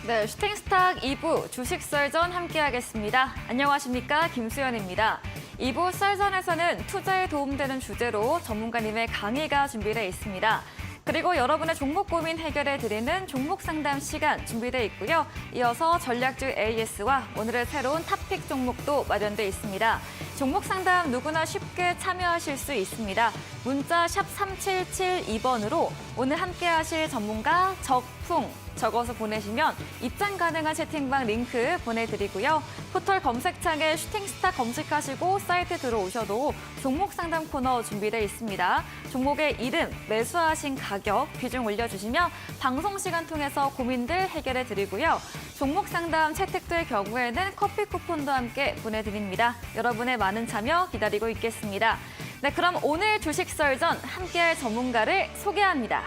네, 슈팅스탁 2부 주식 썰전 함께하겠습니다. 안녕하십니까, 김수연입니다. 2부 썰전에서는 투자에 도움되는 주제로 전문가님의 강의가 준비되어 있습니다. 그리고 여러분의 종목 고민 해결해드리는 종목 상담 시간 준비되어 있고요. 이어서 전략주 AS와 오늘의 새로운 탑픽 종목도 마련되어 있습니다. 종목 상담 누구나 쉽게 참여하실 수 있습니다. 문자 샵 3772번으로 오늘 함께하실 전문가 적풍 적어서 보내시면 입장 가능한 채팅방 링크 보내드리고요. 포털 검색창에 슈팅스타 검색하시고 사이트 들어오셔도 종목 상담 코너 준비되어 있습니다. 종목의 이름, 매수하신 가격, 비중 올려주시면 방송 시간 통해서 고민들 해결해드리고요. 종목 상담 채택될 경우에는 커피 쿠폰도 함께 보내드립니다. 여러분의 많은 참여 기다리고 있겠습니다. 네, 그럼 오늘 주식 썰전 함께할 전문가를 소개합니다.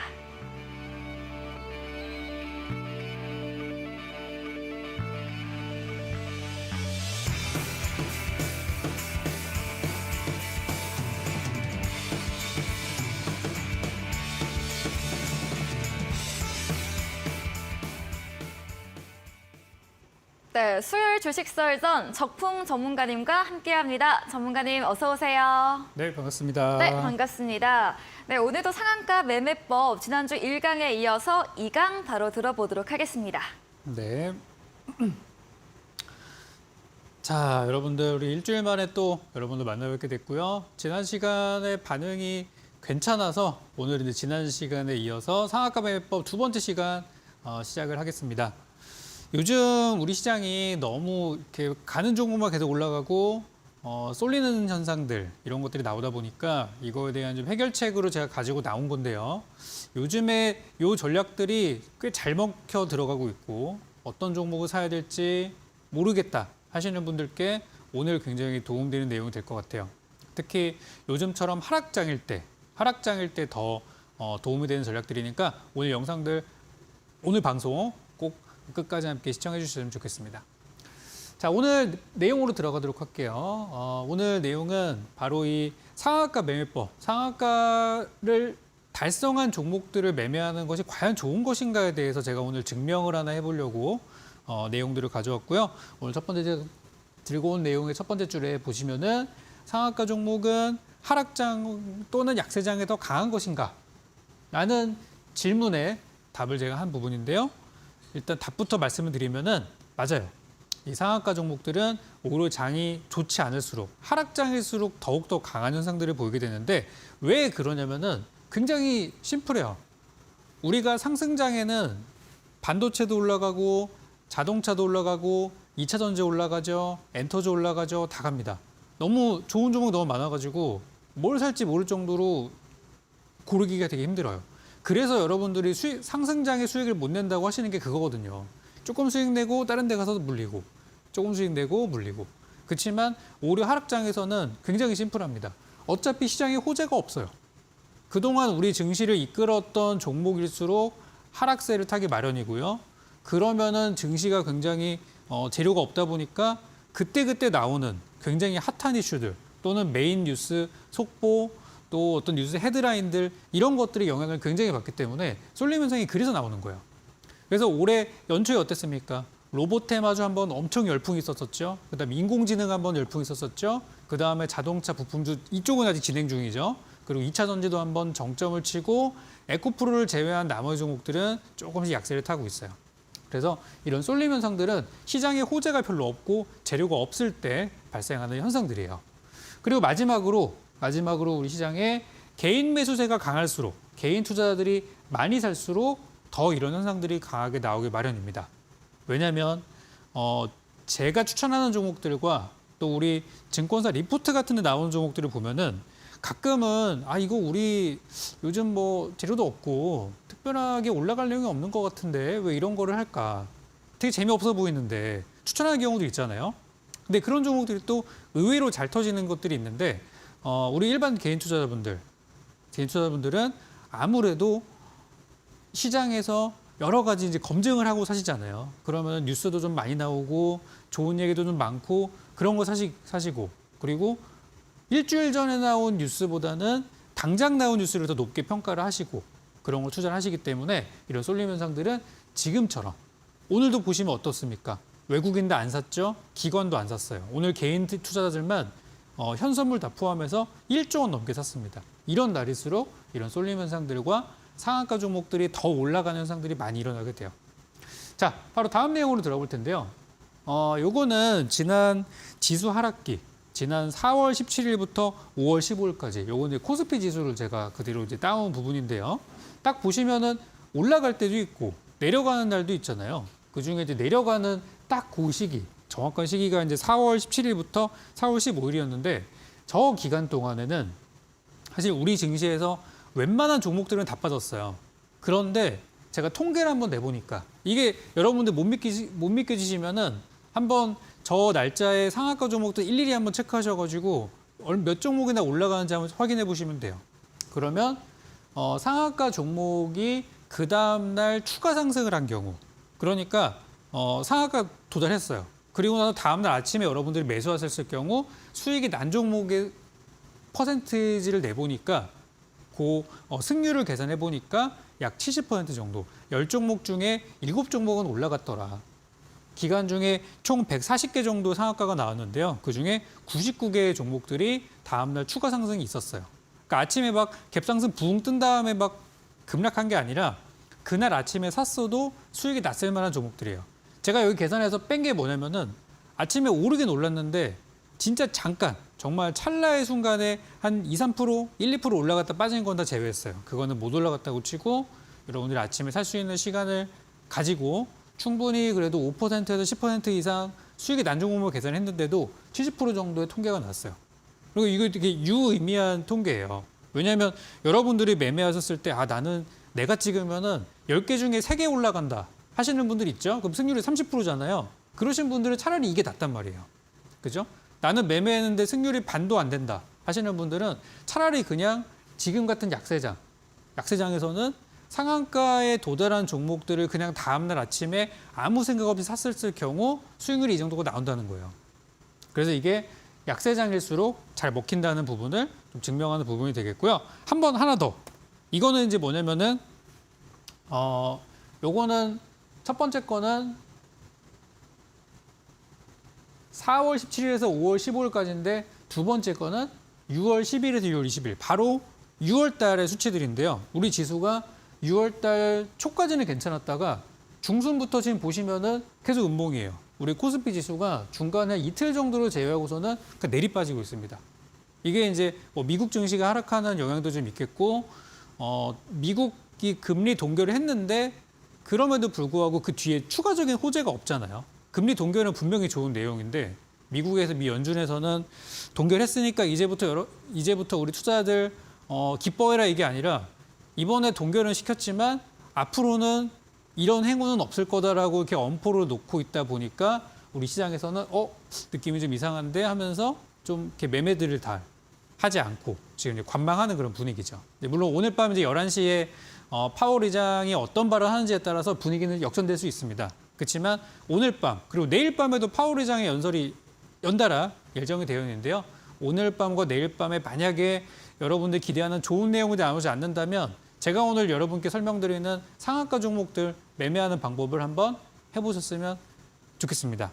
네, 수요일 주식 썰전 적풍 전문가님과 함께합니다. 전문가님 어서 오세요. 네, 반갑습니다. 네, 반갑습니다. 네, 오늘도 상한가 매매법 지난주 1강에 이어서 2강 바로 들어보도록 하겠습니다. 네. 자, 여러분들 우리 일주일 만에 또 여러분들 만나뵙게 됐고요. 지난 시간에 반응이 괜찮아서 오늘 이제 지난 시간에 이어서 상한가 매매법 두 번째 시간 시작을 하겠습니다. 요즘 우리 시장이 너무 이렇게 가는 종목만 계속 올라가고 쏠리는 현상들 이런 것들이 나오다 보니까 이거에 대한 좀 해결책으로 제가 가지고 나온 건데요. 요즘에 요 전략들이 꽤 잘 먹혀 들어가고 있고 어떤 종목을 사야 될지 모르겠다 하시는 분들께 오늘 굉장히 도움되는 내용이 될 것 같아요. 특히 요즘처럼 하락장일 때 더 도움이 되는 전략들이니까 오늘 영상들 오늘 방송 꼭 끝까지 함께 시청해 주셨으면 좋겠습니다. 자, 오늘 내용으로 들어가도록 할게요. 오늘 내용은 바로 이 상한가 매매법, 상한가를 달성한 종목들을 매매하는 것이 과연 좋은 것인가에 대해서 제가 오늘 증명을 하나 해보려고 내용들을 가져왔고요. 오늘 첫 번째 들고 온 내용의 첫 번째 줄에 보시면은 상한가 종목은 하락장 또는 약세장에 더 강한 것인가? 라는 질문에 답을 제가 한 부분인데요. 일단 답부터 말씀을 드리면은 맞아요. 이 상한가 종목들은 오히려 장이 좋지 않을수록 하락장일수록 더욱더 강한 현상들을 보이게 되는데 왜 그러냐면은 굉장히 심플해요. 우리가 상승장에는 반도체도 올라가고 자동차도 올라가고 2차 전지 올라가죠. 엔터지 올라가죠. 다 갑니다. 너무 좋은 종목 너무 많아가지고 뭘 살지 모를 정도로 고르기가 되게 힘들어요. 그래서 여러분들이 상승장의 수익을 못 낸다고 하시는 게 그거거든요. 조금 수익 내고 다른 데 가서 물리고 조금 수익 내고 물리고. 그렇지만 오히려 하락장에서는 굉장히 심플합니다. 어차피 시장에 호재가 없어요. 그동안 우리 증시를 이끌었던 종목일수록 하락세를 타기 마련이고요. 그러면은 증시가 굉장히 재료가 없다 보니까 그때그때 나오는 굉장히 핫한 이슈들 또는 메인 뉴스 속보 또 어떤 뉴스 헤드라인들 이런 것들이 영향을 굉장히 받기 때문에 쏠림 현상이 그래서 나오는 거예요. 그래서 올해 연초에 어땠습니까? 로봇 테마주 한번 엄청 열풍이 있었었죠. 그다음에 인공지능 한번 열풍이 있었었죠. 그다음에 자동차 부품주 이쪽은 아직 진행 중이죠. 그리고 2차 전지도 한번 정점을 치고 에코프로를 제외한 나머지 종목들은 조금씩 약세를 타고 있어요. 그래서 이런 쏠림 현상들은 시장에 호재가 별로 없고 재료가 없을 때 발생하는 현상들이에요. 그리고 마지막으로 우리 시장에 개인 매수세가 강할수록 개인 투자자들이 많이 살수록 더 이런 현상들이 강하게 나오기 마련입니다. 왜냐하면 제가 추천하는 종목들과 또 우리 증권사 리포트 같은 데 나오는 종목들을 보면은 가끔은 이거 우리 요즘 뭐 재료도 없고 특별하게 올라갈 내용이 없는 것 같은데 왜 이런 거를 할까? 되게 재미없어 보이는데 추천하는 경우도 있잖아요. 근데 그런 종목들이 또 의외로 잘 터지는 것들이 있는데 우리 일반 개인 투자자분들은 아무래도 시장에서 여러 가지 이제 검증을 하고 사시잖아요. 그러면 뉴스도 좀 많이 나오고 좋은 얘기도 좀 많고 그런 거 사시고 그리고 일주일 전에 나온 뉴스보다는 당장 나온 뉴스를 더 높게 평가를 하시고 그런 걸 투자를 하시기 때문에 이런 쏠림 현상들은 지금처럼 오늘도 보시면 어떻습니까? 외국인도 안 샀죠? 기관도 안 샀어요. 오늘 개인 투자자들만 현선물 다 포함해서 1조 원 넘게 샀습니다. 이런 날일수록 이런 쏠림 현상들과 상한가 종목들이 더 올라가는 현상들이 많이 일어나게 돼요. 자, 바로 다음 내용으로 들어볼 텐데요. 요거는 지난 지수 하락기, 지난 4월 17일부터 5월 15일까지 요거 이제 코스피 지수를 제가 그대로 이제 따온 부분인데요. 딱 보시면은 올라갈 때도 있고 내려가는 날도 있잖아요. 그 중에 이제 내려가는 딱 그 시기, 정확한 시기가 이제 4월 17일부터 4월 15일이었는데 저 기간 동안에는 사실 우리 증시에서 웬만한 종목들은 다 빠졌어요. 그런데 제가 통계를 한번 내보니까 이게 여러분들 못 믿겨지시면은 한번 저 날짜에 상한가 종목들 일일이 한번 체크하셔가지고 몇 종목이나 올라가는지 한번 확인해 보시면 돼요. 그러면 상한가 종목이 그 다음날 추가 상승을 한 경우, 그러니까 상한가 도달했어요. 그리고 나서 다음날 아침에 여러분들이 매수하셨을 경우 수익이 난 종목의 퍼센티지를 내보니까 그 승률을 계산해 보니까 약 70% 정도, 10종목 중에 7종목은 올라갔더라. 기간 중에 총 140개 정도 상한가가 나왔는데요. 그중에 99개의 종목들이 다음날 추가 상승이 있었어요. 그러니까 아침에 막 갭상승 붕 뜬 다음에 막 급락한 게 아니라 그날 아침에 샀어도 수익이 났을 만한 종목들이에요. 제가 여기 계산해서 뺀 게 뭐냐면은 아침에 오르긴 올랐는데 진짜 잠깐 정말 찰나의 순간에 한 2, 3%, 1, 2% 올라갔다 빠진 건 다 제외했어요. 그거는 못 올라갔다고 치고 여러분들이 아침에 살 수 있는 시간을 가지고 충분히 그래도 5%에서 10% 이상 수익이 난 종목을 계산했는데도 70% 정도의 통계가 나왔어요. 그리고 이거 되게 유의미한 통계예요. 왜냐하면 여러분들이 매매하셨을 때 나는 내가 찍으면은 10개 중에 3개 올라간다 하시는 분들 있죠? 그럼 승률이 30%잖아요. 그러신 분들은 차라리 이게 낫단 말이에요. 그죠? 나는 매매했는데 승률이 반도 안 된다 하시는 분들은 차라리 그냥 지금 같은 약세장에서는 상한가에 도달한 종목들을 그냥 다음날 아침에 아무 생각 없이 샀을 경우 수익률이 이 정도가 나온다는 거예요. 그래서 이게 약세장일수록 잘 먹힌다는 부분을 좀 증명하는 부분이 되겠고요. 한번 하나 더. 이거는 이제 뭐냐면은 요거는 첫 번째 거는 4월 17일에서 5월 15일까지인데 두 번째 거는 6월 10일에서 6월 20일. 바로 6월 달의 수치들인데요. 우리 지수가 6월 달 초까지는 괜찮았다가 중순부터 지금 보시면은 계속 음봉이에요. 우리 코스피 지수가 중간에 이틀 정도를 제외하고서는 내리 빠지고 있습니다. 이게 이제 뭐 미국 증시가 하락하는 영향도 좀 있겠고, 미국이 금리 동결을 했는데 그럼에도 불구하고 그 뒤에 추가적인 호재가 없잖아요. 금리 동결은 분명히 좋은 내용인데 미국에서 미 연준에서는 동결했으니까 이제부터 우리 투자자들 기뻐해라 이게 아니라 이번에 동결은 시켰지만 앞으로는 이런 행운은 없을 거다라고 이렇게 엄포를 놓고 있다 보니까 우리 시장에서는 느낌이 좀 이상한데 하면서 좀 이렇게 매매들을 다 하지 않고 지금 이제 관망하는 그런 분위기죠. 물론 오늘 밤 이제 11시에 파월 의장이 어떤 발언을 하는지에 따라서 분위기는 역전될 수 있습니다. 그렇지만 오늘 밤 그리고 내일 밤에도 파월 의장의 연설이 연달아 예정이 되어 있는데요. 오늘 밤과 내일 밤에 만약에 여러분들 기대하는 좋은 내용이 나오지 않는다면 제가 오늘 여러분께 설명드리는 상한가 종목들 매매하는 방법을 한번 해보셨으면 좋겠습니다.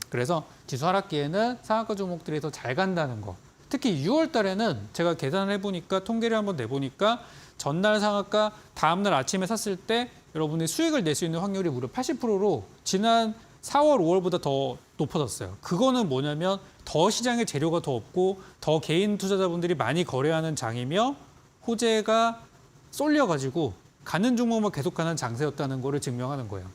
그래서 지수 하락기에는 상한가 종목들이 더 잘 간다는 거. 특히 6월 달에는 제가 계산을 해보니까 통계를 한번 내보니까 전날 상한가 다음날 아침에 샀을 때 여러분이 수익을 낼 수 있는 확률이 무려 80%로 지난 4월, 5월보다 더 높아졌어요. 그거는 뭐냐면 더 시장에 재료가 더 없고 더 개인 투자자분들이 많이 거래하는 장이며 호재가 쏠려가지고 가는 종목만 계속 가는 장세였다는 거를 증명하는 거예요.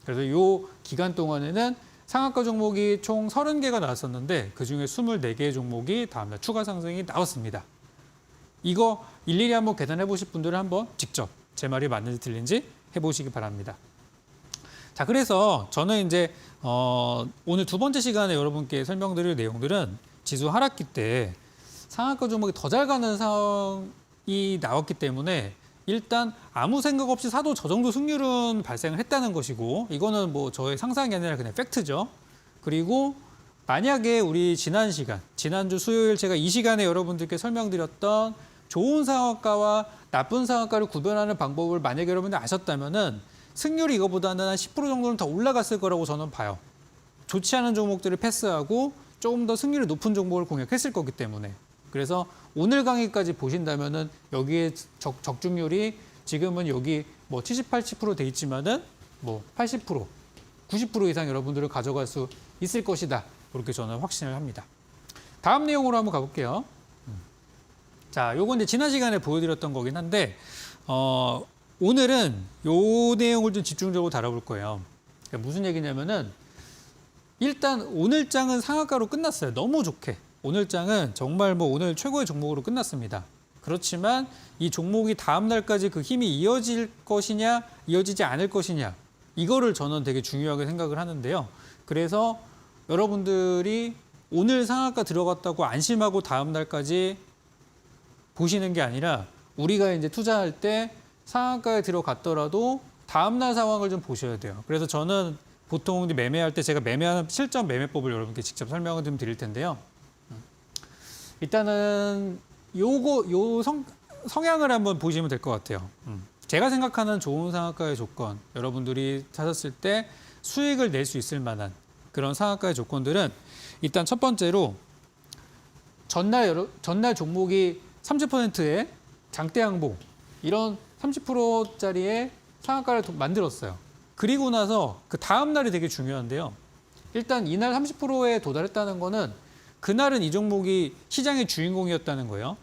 그래서 이 기간 동안에는 상한가 종목이 총 30개가 나왔었는데 그중에 24개의 종목이 다음날 추가 상승이 나왔습니다. 이거 일일이 한번 계산해 보실 분들은 한번 직접 제 말이 맞는지 틀린지 해보시기 바랍니다. 자, 그래서 저는 이제 오늘 두 번째 시간에 여러분께 설명드릴 내용들은 지수 하락기 때 상한가 종목이 더 잘 가는 상황이 나왔기 때문에 일단 아무 생각 없이 사도 저 정도 승률은 발생을 했다는 것이고 이거는 뭐 저의 상상이 아니라 그냥 팩트죠. 그리고 만약에 우리 지난주 수요일 제가 이 시간에 여러분들께 설명드렸던 좋은 상한가와 나쁜 상한가를 구별하는 방법을 만약에 여러분들 아셨다면은 승률이 이거보다는 한 10% 정도는 더 올라갔을 거라고 저는 봐요. 좋지 않은 종목들을 패스하고 조금 더 승률이 높은 종목을 공략했을 거기 때문에. 그래서 오늘 강의까지 보신다면은 여기에 적중률이 지금은 여기 뭐 70, 80%돼 있지만은 뭐 80%, 90% 이상 여러분들을 가져갈 수 있을 것이다. 그렇게 저는 확신을 합니다. 다음 내용으로 한번 가볼게요. 자, 요건 이제 지난 시간에 보여드렸던 거긴 한데 오늘은 요 내용을 좀 집중적으로 다뤄볼 거예요. 그러니까 무슨 얘기냐면은 일단 오늘 장은 상한가로 끝났어요. 너무 좋게. 오늘 장은 정말 뭐 오늘 최고의 종목으로 끝났습니다. 그렇지만 이 종목이 다음 날까지 그 힘이 이어질 것이냐, 이어지지 않을 것이냐, 이거를 저는 되게 중요하게 생각을 하는데요. 그래서 여러분들이 오늘 상한가 들어갔다고 안심하고 다음 날까지 보시는 게 아니라 우리가 이제 투자할 때 상한가에 들어갔더라도 다음 날 상황을 좀 보셔야 돼요. 그래서 저는 보통 매매할 때 제가 매매하는 실전 매매법을 여러분께 직접 설명을 좀 드릴 텐데요. 일단은 요 성향을 한번 보시면 될 것 같아요. 제가 생각하는 좋은 상한가의 조건, 여러분들이 찾았을 때 수익을 낼 수 있을 만한 그런 상한가의 조건들은 일단 첫 번째로 전날 종목이 30%의 장대 양봉 이런 30%짜리의 상한가를 만들었어요. 그리고 나서 그 다음 날이 되게 중요한데요. 일단 이날 30%에 도달했다는 거는 그날은 이 종목이 시장의 주인공이었다는 거예요.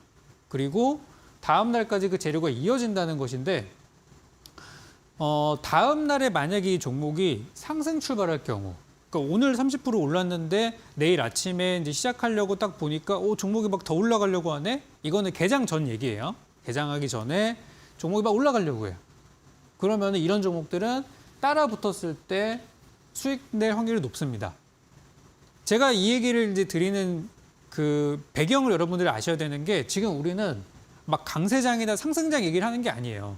그리고 다음 날까지 그 재료가 이어진다는 것인데 다음 날에 만약에 이 종목이 상승 출발할 경우, 그러니까 오늘 30% 올랐는데 내일 아침에 이제 시작하려고 딱 보니까 종목이 막 더 올라가려고 하네? 이거는 개장 전 얘기예요. 개장하기 전에 종목이 막 올라가려고 해요. 그러면 이런 종목들은 따라 붙었을 때 수익 낼 확률이 높습니다. 제가 이 얘기를 이제 드리는 그 배경을 여러분들이 아셔야 되는 게 지금 우리는 막 강세장이나 상승장 얘기를 하는 게 아니에요.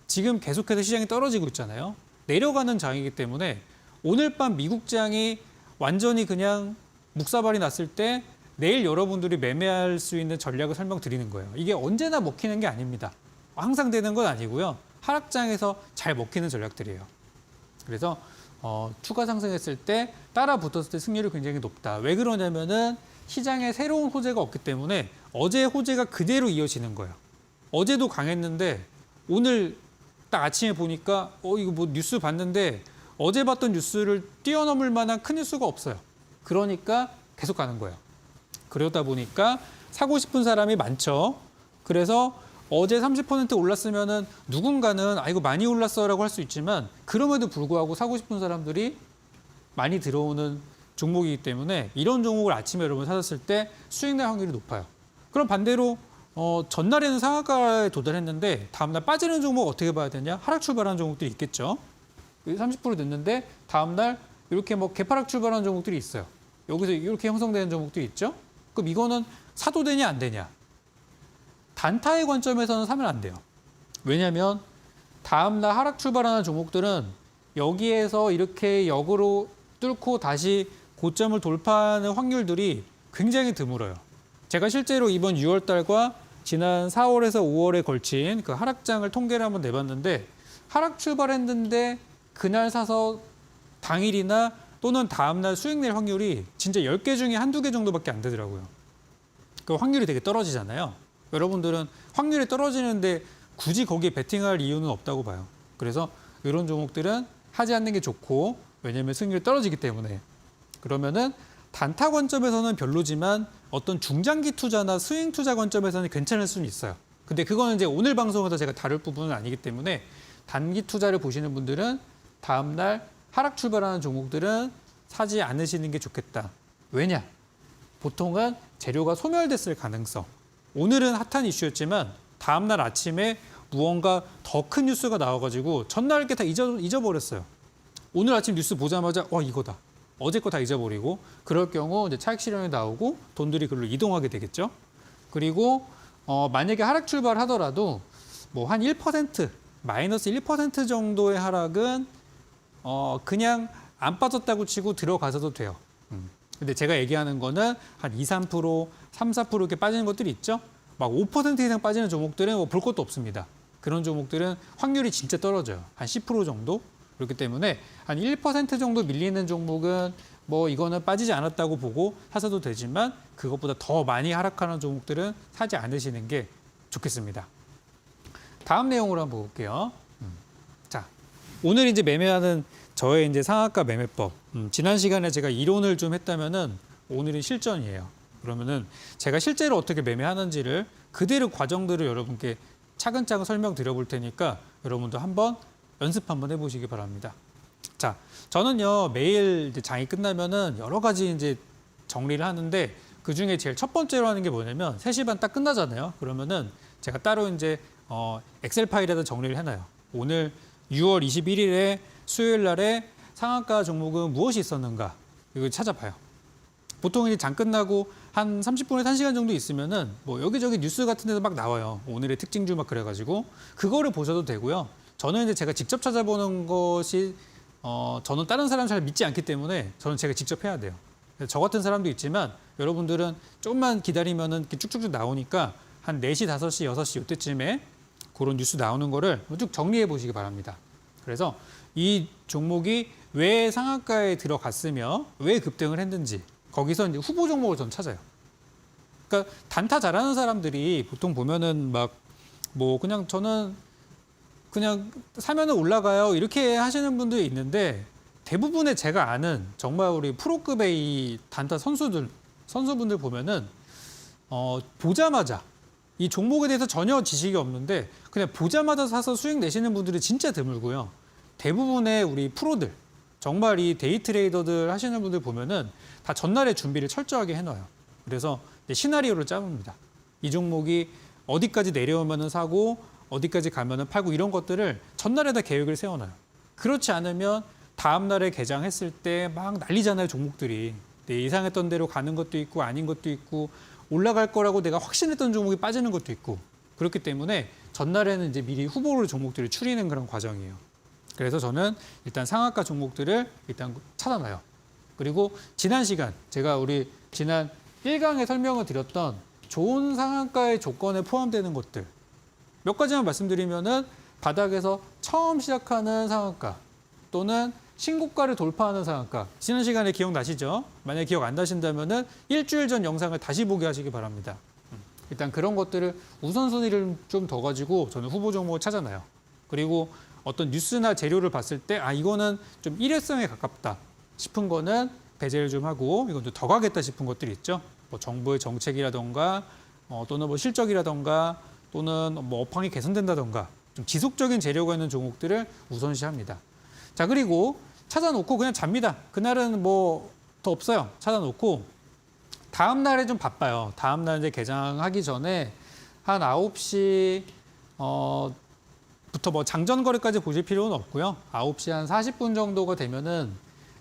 지금 계속해서 시장이 떨어지고 있잖아요. 내려가는 장이기 때문에 오늘 밤 미국장이 완전히 그냥 묵사발이 났을 때 내일 여러분들이 매매할 수 있는 전략을 설명드리는 거예요. 이게 언제나 먹히는 게 아닙니다. 항상 되는 건 아니고요. 하락장에서 잘 먹히는 전략들이에요. 그래서 추가 상승했을 때 따라 붙었을 때 승률이 굉장히 높다. 왜 그러냐면은 시장에 새로운 호재가 없기 때문에 어제 호재가 그대로 이어지는 거예요. 어제도 강했는데 오늘 딱 아침에 보니까 이거 뭐 뉴스 봤는데 어제 봤던 뉴스를 뛰어넘을 만한 큰 뉴스가 없어요. 그러니까 계속 가는 거예요. 그러다 보니까 사고 싶은 사람이 많죠. 그래서 어제 30% 올랐으면은 누군가는 이거 많이 올랐어라고 할 수 있지만 그럼에도 불구하고 사고 싶은 사람들이 많이 들어오는 종목이기 때문에 이런 종목을 아침에 여러분 사셨을 때 수익 낼 확률이 높아요. 그럼 반대로 전날에는 상한가에 도달했는데 다음날 빠지는 종목 어떻게 봐야 되냐? 하락 출발하는 종목들이 있겠죠. 30% 됐는데 다음날 이렇게 뭐 개파락 출발하는 종목들이 있어요. 여기서 이렇게 형성되는 종목들이 있죠. 그럼 이거는 사도 되냐 안 되냐? 단타의 관점에서는 사면 안 돼요. 왜냐하면 다음날 하락 출발하는 종목들은 여기에서 이렇게 역으로 뚫고 다시 고점을 돌파하는 확률들이 굉장히 드물어요. 제가 실제로 이번 6월 달과 지난 4월에서 5월에 걸친 그 하락장을 통계를 한번 내봤는데 하락 출발했는데 그날 사서 당일이나 또는 다음날 수익 낼 확률이 진짜 10개 중에 한두 개 정도밖에 안 되더라고요. 그 확률이 되게 떨어지잖아요. 여러분들은 확률이 떨어지는데 굳이 거기에 베팅할 이유는 없다고 봐요. 그래서 이런 종목들은 하지 않는 게 좋고 왜냐하면 승률이 떨어지기 때문에. 그러면은 단타 관점에서는 별로지만 어떤 중장기 투자나 스윙 투자 관점에서는 괜찮을 수는 있어요. 근데 그거는 이제 오늘 방송에서 제가 다룰 부분은 아니기 때문에 단기 투자를 보시는 분들은 다음날 하락 출발하는 종목들은 사지 않으시는 게 좋겠다. 왜냐? 보통은 재료가 소멸됐을 가능성. 오늘은 핫한 이슈였지만 다음날 아침에 무언가 더 큰 뉴스가 나와가지고 전날 게 다 잊어버렸어요. 오늘 아침 뉴스 보자마자 이거다. 어제 거 다 잊어버리고 그럴 경우 이제 차익 실현이 나오고 돈들이 그걸로 이동하게 되겠죠. 그리고 만약에 하락 출발하더라도 뭐 한 1% 마이너스 1% 정도의 하락은 그냥 안 빠졌다고 치고 들어가셔도 돼요. 근데 제가 얘기하는 거는 한 2, 3%, 3, 4% 이렇게 빠지는 것들이 있죠. 막 5% 이상 빠지는 종목들은 볼 것도 없습니다. 그런 종목들은 확률이 진짜 떨어져요. 한 10% 정도. 그렇기 때문에 한 1% 정도 밀리는 종목은 뭐 이거는 빠지지 않았다고 보고 사셔도 되지만 그것보다 더 많이 하락하는 종목들은 사지 않으시는 게 좋겠습니다. 다음 내용으로 한번 볼게요. 자, 오늘 이제 매매하는 저의 이제 상한가 매매법. 지난 시간에 제가 이론을 좀 했다면은 오늘은 실전이에요. 그러면은 제가 실제로 어떻게 매매하는지를 그대로 과정들을 여러분께 차근차근 설명드려 볼 테니까 여러분도 한번 연습 한번 해보시기 바랍니다. 자, 저는요 매일 이제 장이 끝나면은 여러 가지 이제 정리를 하는데 그 중에 제일 첫 번째로 하는 게 뭐냐면 3시 반 딱 끝나잖아요. 그러면은 제가 따로 이제 엑셀 파일에다 정리를 해놔요. 오늘 6월 21일에 수요일 날에 상한가 종목은 무엇이 있었는가 이거 찾아봐요. 보통 이제 장 끝나고 한 30분에서 1시간 정도 있으면은 뭐 여기저기 뉴스 같은 데도 막 나와요. 오늘의 특징주 막 그래가지고 그거를 보셔도 되고요. 저는 이제 제가 직접 찾아보는 것이 저는 다른 사람 잘 믿지 않기 때문에 저는 제가 직접 해야 돼요. 저 같은 사람도 있지만 여러분들은 조금만 기다리면은 이렇게 쭉쭉쭉 나오니까 한 4시, 5시, 6시 이때쯤에 그런 뉴스 나오는 거를 쭉 정리해 보시기 바랍니다. 그래서 이 종목이 왜 상한가에 들어갔으며 왜 급등을 했는지 거기서 이제 후보 종목을 전 찾아요. 그러니까 단타 잘하는 사람들이 보통 보면은 막 뭐 그냥 저는 그냥 사면은 올라가요 이렇게 하시는 분들이 있는데 대부분의 제가 아는 정말 우리 프로급의 이 단타 선수분들 보면은 보자마자 이 종목에 대해서 전혀 지식이 없는데 그냥 보자마자 사서 수익 내시는 분들이 진짜 드물고요. 대부분의 우리 프로들 정말 이 데이 트레이더들 하시는 분들 보면은 다 전날에 준비를 철저하게 해놔요. 그래서 시나리오를 짜봅니다. 이 종목이 어디까지 내려오면은 사고 어디까지 가면은 팔고 이런 것들을 전날에다 계획을 세워놔요. 그렇지 않으면 다음 날에 개장했을 때 막 난리잖아요, 종목들이. 내 예상했던 대로 가는 것도 있고 아닌 것도 있고 올라갈 거라고 내가 확신했던 종목이 빠지는 것도 있고 그렇기 때문에 전날에는 이제 미리 후보로 종목들을 추리는 그런 과정이에요. 그래서 저는 일단 상한가 종목들을 일단 찾아놔요. 그리고 지난 시간 제가 우리 지난 1강에 설명을 드렸던 좋은 상한가의 조건에 포함되는 것들 몇 가지만 말씀드리면은 바닥에서 처음 시작하는 상한가 또는 신고가를 돌파하는 상한가. 지난 시간에 기억나시죠? 만약에 기억 안 나신다면은 일주일 전 영상을 다시 보게 하시기 바랍니다. 일단 그런 것들을 우선순위를 좀 더 가지고 저는 후보 종목을 찾아놔요. 그리고 어떤 뉴스나 재료를 봤을 때 아 이거는 좀 일회성에 가깝다 싶은 거는 배제를 좀 하고 이건 좀 더 가겠다 싶은 것들이 있죠. 뭐 정부의 정책이라던가 또는 뭐 실적이라던가 또는 뭐 업황이 개선된다던가 좀 지속적인 재료가 있는 종목들을 우선시합니다. 자 그리고 찾아놓고 그냥 잡니다. 그날은 뭐 더 없어요. 찾아놓고 다음 날에 좀 바빠요. 다음 날 이제 개장하기 전에 한 9시 부터 뭐 장전 거래까지 보실 필요는 없고요. 9시 한 40분 정도가 되면은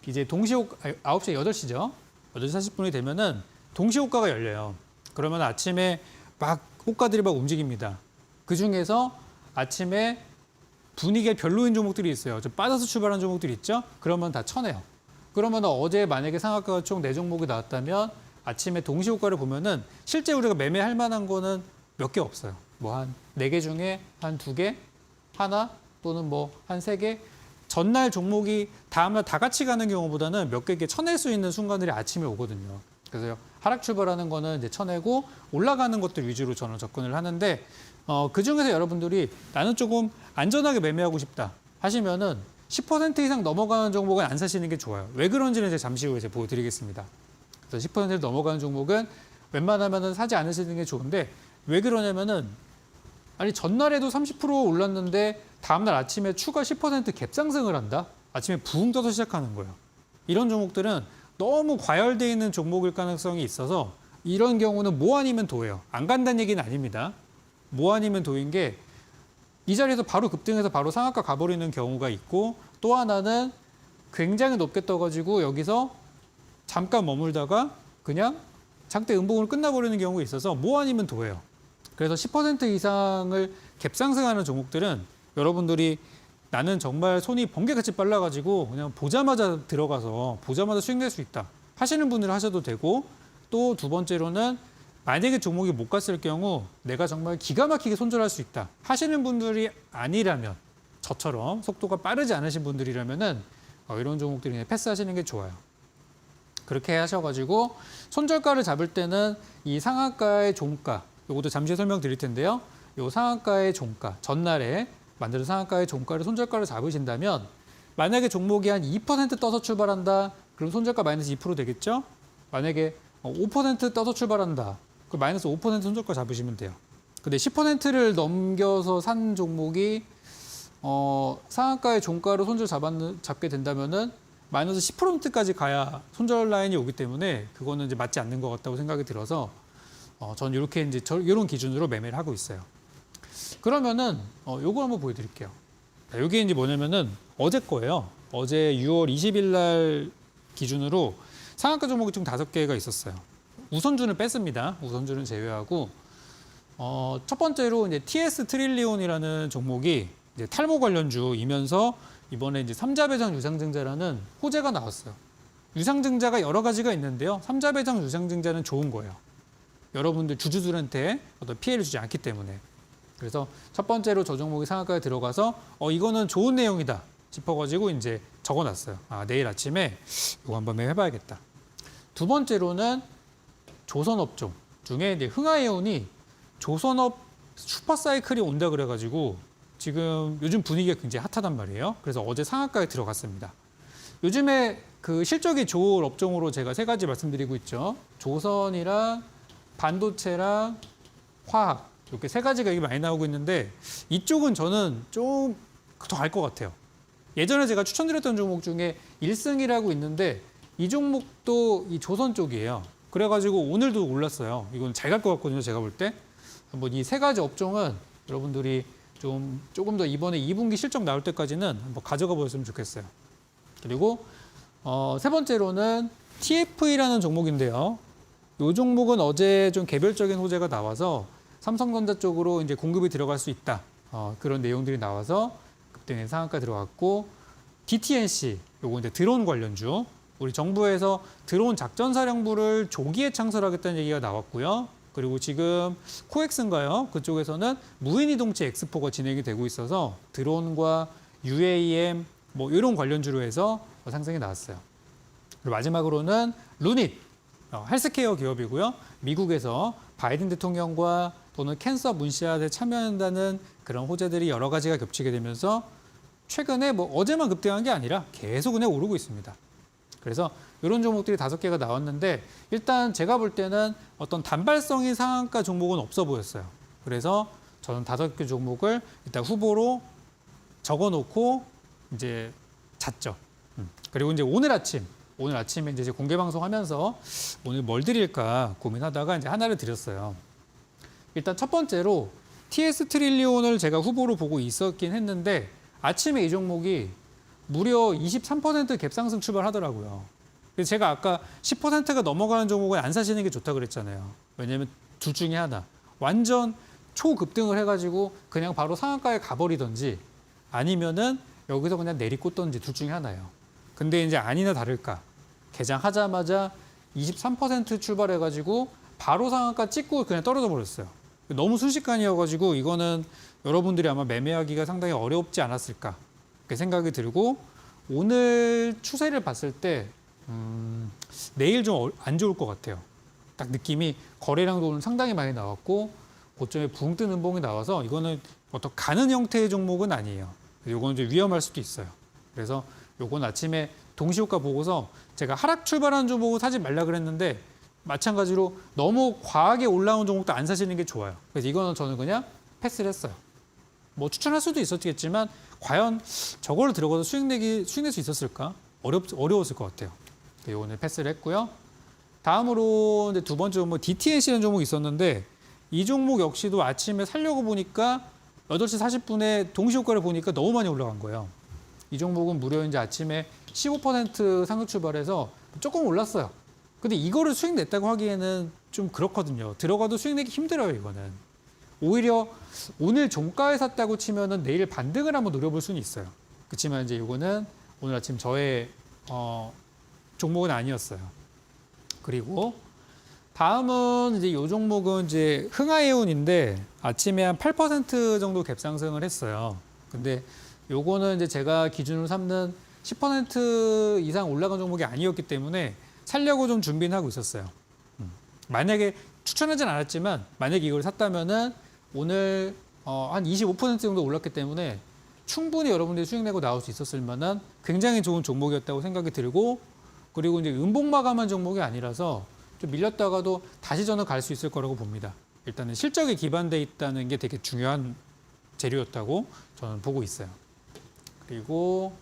이제 9시 8시죠. 8시 40분이 되면은 동시 호가가 열려요. 그러면 아침에 막 호가들이 막 움직입니다. 그 중에서 아침에 분위기가 별로인 종목들이 있어요. 좀 빠져서 출발한 종목들이 있죠. 그러면 다 쳐내요. 그러면 어제 만약에 상한가가 총 4종목이 나왔다면 아침에 동시 호가를 보면은 실제 우리가 매매할 만한 거는 몇 개 없어요. 뭐 한 4개 중에 한 2개, 하나 또는 뭐 한 3개. 전날 종목이 다음날 다 같이 가는 경우보다는 몇 개 이렇게 쳐낼 수 있는 순간들이 아침에 오거든요. 그래서 하락 출발하는 거는 이제 쳐내고 올라가는 것들 위주로 저는 접근을 하는데 그 중에서 여러분들이 나는 조금 안전하게 매매하고 싶다 하시면은 10% 이상 넘어가는 종목은 안 사시는 게 좋아요. 왜 그런지는 이제 잠시 후에 보여드리겠습니다. 그래서 10% 넘어가는 종목은 웬만하면은 사지 않으시는 게 좋은데 왜 그러냐면은 아니 전날에도 30% 올랐는데 다음날 아침에 추가 10% 갭상승을 한다? 아침에 부흥 떠서 시작하는 거예요. 이런 종목들은 너무 과열되어 있는 종목일 가능성이 있어서 이런 경우는 뭐 아니면 도예요. 안 간다는 얘기는 아닙니다. 뭐 아니면 도인 게 이 자리에서 바로 급등해서 바로 상한가 가버리는 경우가 있고 또 하나는 굉장히 높게 떠가지고 여기서 잠깐 머물다가 그냥 장대 음봉으로 끝나버리는 경우가 있어서 뭐 아니면 도예요. 그래서 10% 이상을 갭상승하는 종목들은 여러분들이 나는 정말 손이 번개같이 빨라가지고 그냥 보자마자 들어가서 보자마자 수익 낼 수 있다 하시는 분들 하셔도 되고 또 두 번째로는 만약에 종목이 못 갔을 경우 내가 정말 기가 막히게 손절할 수 있다 하시는 분들이 아니라면 저처럼 속도가 빠르지 않으신 분들이라면은 이런 종목들이 그냥 패스하시는 게 좋아요. 그렇게 하셔가지고 손절가를 잡을 때는 이 상한가의 종가, 요것도 잠시 설명드릴 텐데요. 요 상한가의 종가, 전날에 만든 상한가의 종가를 손절가를 잡으신다면 만약에 종목이 한 2% 떠서 출발한다. 그럼 손절가 마이너스 2% 되겠죠? 만약에 5% 떠서 출발한다. 그럼 마이너스 5% 손절가 잡으시면 돼요. 근데 10%를 넘겨서 산 종목이 상한가의 종가로 손절 잡게 된다면은 마이너스 10%까지 가야 손절 라인이 오기 때문에 그거는 이제 맞지 않는 것 같다고 생각이 들어서 전 이렇게 이제 이런 기준으로 매매를 하고 있어요. 그러면은 요거 한번 보여드릴게요. 이게 이제 뭐냐면은 어제 거예요. 어제 6월 20일 날 기준으로 상한가 종목이 총 5개가 있었어요. 우선주는 뺐습니다. 우선주는 제외하고 첫 번째로 이제 TS 트릴리온이라는 종목이 이제 탈모 관련주이면서 이번에 이제 삼자배당 유상증자라는 호재가 나왔어요. 유상증자가 여러 가지가 있는데요. 삼자배당 유상증자는 좋은 거예요. 여러분들 주주들한테 어떤 피해를 주지 않기 때문에. 그래서 첫 번째로 저 종목이 상한가에 들어가서 이거는 좋은 내용이다 싶어가지고 이제 적어놨어요. 내일 아침에 이거 한번 해봐야겠다. 두 번째로는 조선업종 중에 이제 흥하해운이 조선업 슈퍼사이클이 온다 그래가지고 지금 요즘 분위기가 굉장히 핫하단 말이에요. 그래서 어제 상한가에 들어갔습니다. 요즘에 그 실적이 좋을 업종으로 제가 3가지 말씀드리고 있죠. 조선이랑 반도체랑 화학 이렇게 3가지가 여기 많이 나오고 있는데 이쪽은 저는 좀 더 알 것 같아요. 예전에 제가 추천드렸던 종목 중에 1승이라고 있는데 이 종목도 이 조선 쪽이에요. 그래가지고 오늘도 올랐어요. 이건 잘 갈 것 같거든요. 제가 볼 때. 한번 이 3가지 업종은 여러분들이 조금 더 이번에 2분기 실적 나올 때까지는 한번 가져가 보셨으면 좋겠어요. 그리고 세 번째로는 TFE라는 종목인데요. 이 종목은 어제 좀 개별적인 호재가 나와서 삼성전자 쪽으로 이제 공급이 들어갈 수 있다. 그런 내용들이 나와서 급등에 상한가 들어갔고 DTNC 요거 이제 드론 관련주. 우리 정부에서 드론 작전사령부를 조기에 창설하겠다는 얘기가 나왔고요. 그리고 지금 코엑스인가요? 그쪽에서는 무인이동체 엑스포가 진행이 되고 있어서 드론과 UAM 뭐 이런 관련주로 해서 상승이 나왔어요. 그리고 마지막으로는 루닛 헬스케어 기업이고요. 미국에서 바이든 대통령과 또는 캔서 문시아에 참여한다는 그런 호재들이 여러 가지가 겹치게 되면서 최근에 뭐 어제만 급등한 게 아니라 계속 그냥 오르고 있습니다. 그래서 이런 종목들이 5개가 나왔는데 일단 제가 볼 때는 어떤 단발성인 상한가 종목은 없어 보였어요. 그래서 저는 5개 종목을 일단 후보로 적어놓고 이제 잤죠. 그리고 이제 오늘 아침에 이제 공개 방송하면서 오늘 뭘 드릴까 고민하다가 이제 하나를 드렸어요. 일단 첫 번째로 TS 트릴리온을 제가 후보로 보고 있었긴 했는데 아침에 이 종목이 무려 23% 갭상승 출발하더라고요. 그래서 제가 아까 10%가 넘어가는 종목은 안 사시는 게 좋다 그랬잖아요. 왜냐하면 둘 중에 하나. 완전 초급등을 해가지고 그냥 바로 상한가에 가버리던지 아니면은 여기서 그냥 내리꽂던지 둘 중에 하나예요. 근데 이제 아니나 다를까. 개장하자마자 23% 출발해가지고 바로 상한가 찍고 그냥 떨어져 버렸어요. 너무 순식간이어가지고 이거는 여러분들이 아마 매매하기가 상당히 어렵지 않았을까. 그렇게 생각이 들고 오늘 추세를 봤을 때 내일 좀 안 좋을 것 같아요. 딱 느낌이 거래량도 오늘 상당히 많이 나왔고 고점에 붕 뜨는 봉이 나와서 이거는 어떤 가는 형태의 종목은 아니에요. 이거는 이제 위험할 수도 있어요. 그래서 요건 아침에 동시효과 보고서 제가 하락 출발하는 종목은 사지 말라 그랬는데 마찬가지로 너무 과하게 올라온 종목도 안 사시는 게 좋아요. 그래서 이거는 저는 그냥 패스를 했어요. 뭐 추천할 수도 있었겠지만 과연 저걸 들어가서 수익 낼 수 있었을까? 어려웠을 것 같아요. 오늘 패스를 했고요. 다음으로 이제 두 번째 종목 DTNC라는 종목이 있었는데 이 종목 역시도 아침에 살려고 보니까 8시 40분에 동시효과를 보니까 너무 많이 올라간 거예요. 이 종목은 무려 이제 아침에 15% 상승 출발해서 조금 올랐어요. 근데 이거를 수익 냈다고 하기에는 좀 그렇거든요. 들어가도 수익 내기 힘들어요, 이거는. 오히려 오늘 종가에 샀다고 치면은 내일 반등을 한번 노려볼 수는 있어요. 그렇지만 이제 이거는 오늘 아침 저의 종목은 아니었어요. 그리고 다음은 이제 이 종목은 이제 흥하해운인데 아침에 한 8% 정도 갭상승을 했어요. 근데 요거는 이제 제가 기준으로 삼는 10% 이상 올라간 종목이 아니었기 때문에 살려고 좀 준비는 하고 있었어요. 만약에 추천하진 않았지만 만약에 이걸 샀다면은 오늘 한 25% 정도 올랐기 때문에 충분히 여러분들이 수익 내고 나올 수 있었을 만한 굉장히 좋은 종목이었다고 생각이 들고, 그리고 이제 음봉 마감한 종목이 아니라서 좀 밀렸다가도 다시 저는 갈 수 있을 거라고 봅니다. 일단은 실적에 기반돼 있다는 게 되게 중요한 재료였다고 저는 보고 있어요. 그리고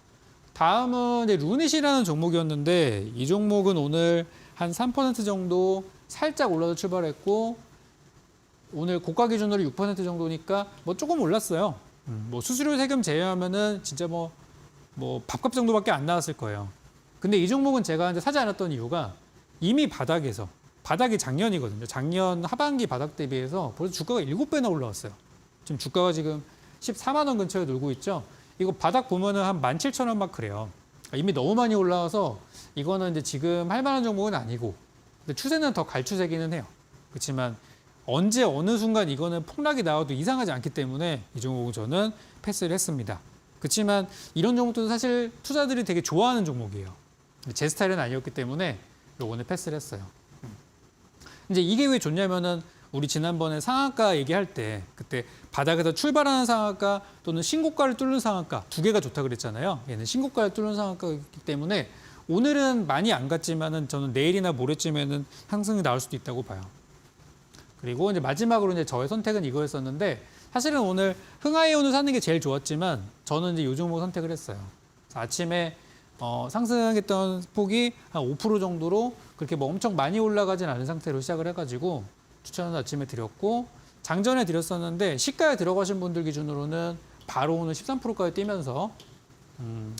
다음은 이제 루닛이라는 종목이었는데 이 종목은 오늘 한 3% 정도 살짝 올라서 출발했고 오늘 고가 기준으로 6% 정도니까 뭐 조금 올랐어요. 뭐 수수료 세금 제외하면은 진짜 뭐 밥값 정도밖에 안 나왔을 거예요. 근데 이 종목은 제가 이제 사지 않았던 이유가 이미 바닥이 작년이거든요. 작년 하반기 바닥 대비해서 벌써 주가가 7배나 올라왔어요. 지금 주가가 지금 14만 원 근처에 놀고 있죠. 이거 바닥 보면은 한 17,000원 막 그래요. 이미 너무 많이 올라와서 이거는 이제 지금 할 만한 종목은 아니고, 근데 추세는 더 갈 추세기는 해요. 그렇지만 언제 어느 순간 이거는 폭락이 나와도 이상하지 않기 때문에 이 종목은 저는 패스를 했습니다. 그렇지만 이런 종목도 사실 투자들이 되게 좋아하는 종목이에요. 제 스타일은 아니었기 때문에 요거는 패스를 했어요. 이제 이게 왜 좋냐면은 우리 지난번에 상한가 얘기할 때 그때 바닥에서 출발하는 상한가 또는 신고가를 뚫는 상한가 두 개가 좋다 그랬잖아요. 얘는 신고가를 뚫는 상한가이기 때문에 오늘은 많이 안 갔지만은 저는 내일이나 모레쯤에는 상승이 나올 수도 있다고 봐요. 그리고 이제 마지막으로 이제 저의 선택은 이거였었는데 사실은 오늘 흥하이온을 사는 게 제일 좋았지만 저는 이제 요 종목 선택을 했어요. 아침에 상승했던 폭이 한 5% 정도로 그렇게 뭐 엄청 많이 올라가진 않은 상태로 시작을 해가지고 추천을 아침에 드렸고 장전에 드렸었는데 시가에 들어가신 분들 기준으로는 바로 오늘 13%까지 뛰면서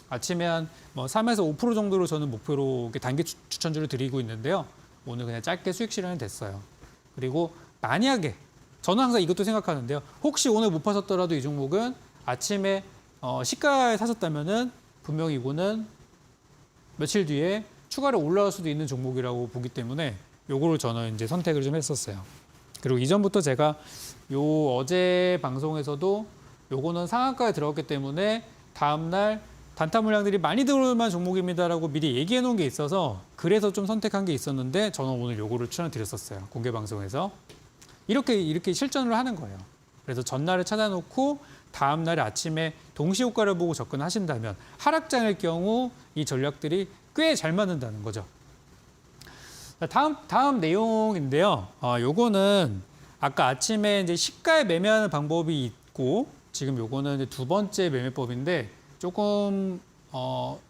아침에 한 뭐 3에서 5% 정도로 저는 목표로 단기 추천주를 드리고 있는데요. 오늘 그냥 짧게 수익 실현이 됐어요. 그리고 만약에 저는 항상 이것도 생각하는데요. 혹시 오늘 못 파셨더라도 이 종목은 아침에 시가에 사셨다면은 분명히 이거는 며칠 뒤에 추가로 올라올 수도 있는 종목이라고 보기 때문에 요거를 저는 이제 선택을 좀 했었어요. 그리고 이전부터 제가 어제 방송에서도 요거는 상한가에 들어갔기 때문에 다음날 단타 물량들이 많이 들어올 만한 종목입니다라고 미리 얘기해 놓은 게 있어서 그래서 좀 선택한 게 있었는데 저는 오늘 요거를 추천드렸었어요. 공개 방송에서. 이렇게 실전을 하는 거예요. 그래서 전날에 찾아놓고 다음날에 아침에 동시 효과를 보고 접근하신다면 하락장일 경우 이 전략들이 꽤 잘 맞는다는 거죠. 다음 내용인데요. 요거는 아까 아침에 이제 시가에 매매하는 방법이 있고 지금 요거는 이제 두 번째 매매법인데 조금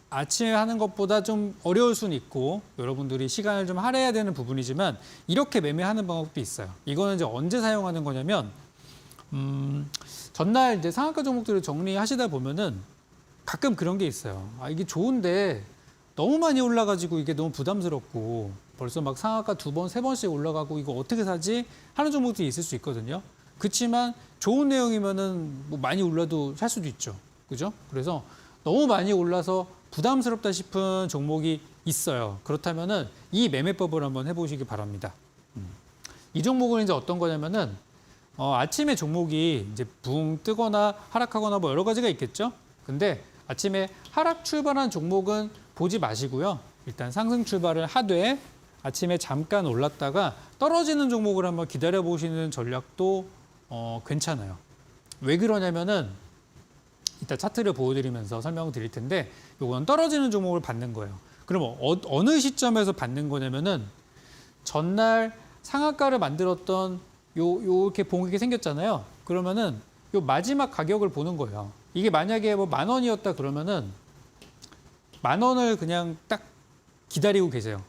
아침에 하는 것보다 좀 어려울 수는 있고 여러분들이 시간을 좀 할애해야 되는 부분이지만 이렇게 매매하는 방법도 있어요. 이거는 이제 언제 사용하는 거냐면 전날 이제 상한가 종목들을 정리하시다 보면은 가끔 그런 게 있어요. 이게 좋은데 너무 많이 올라가지고 이게 너무 부담스럽고 벌써 막 상한가 2번, 3번씩 올라가고 이거 어떻게 사지? 하는 종목들이 있을 수 있거든요. 그렇지만 좋은 내용이면은 뭐 많이 올라도 살 수도 있죠. 그죠? 그래서 너무 많이 올라서 부담스럽다 싶은 종목이 있어요. 그렇다면은 이 매매법을 한번 해보시기 바랍니다. 이 종목은 이제 어떤 거냐면은 아침에 종목이 이제 붕 뜨거나 하락하거나 뭐 여러 가지가 있겠죠. 근데 아침에 하락 출발한 종목은 보지 마시고요. 일단 상승 출발을 하되 아침에 잠깐 올랐다가 떨어지는 종목을 한번 기다려 보시는 전략도 괜찮아요. 왜 그러냐면은 이따 차트를 보여드리면서 설명을 드릴 텐데 이건 떨어지는 종목을 받는 거예요. 그럼 어느 시점에서 받는 거냐면은 전날 상한가를 만들었던 요렇게 봉이 생겼잖아요. 그러면은 요 마지막 가격을 보는 거예요. 이게 만약에 뭐 10,000원이었다 그러면은 10,000원을 그냥 딱 기다리고 계세요.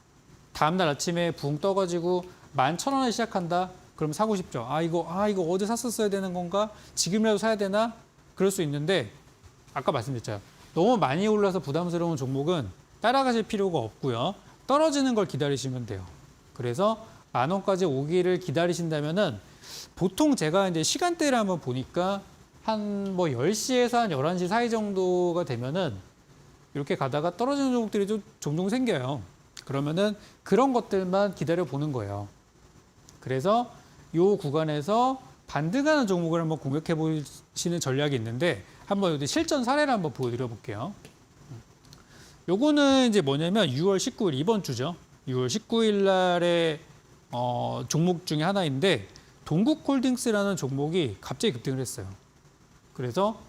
다음날 아침에 붕 떠가지고 11,000원에 시작한다. 그럼 사고 싶죠. 이거 어제 샀었어야 되는 건가? 지금이라도 사야 되나? 그럴 수 있는데 아까 말씀드렸죠. 너무 많이 올라서 부담스러운 종목은 따라가실 필요가 없고요. 떨어지는 걸 기다리시면 돼요. 그래서 10,000원까지 오기를 기다리신다면은 보통 제가 이제 시간대를 한번 보니까 한 뭐 10시에서 한 11시 사이 정도가 되면은 이렇게 가다가 떨어지는 종목들이 좀 종종 생겨요. 그러면은 그런 것들만 기다려 보는 거예요. 그래서 이 구간에서 반등하는 종목을 한번 공략해 보시는 전략이 있는데 한번 여기 실전 사례를 한번 보여드려 볼게요. 요거는 이제 뭐냐면 6월 19일 이번 주죠. 6월 19일 날에 종목 중에 하나인데 동국홀딩스라는 종목이 갑자기 급등을 했어요. 그래서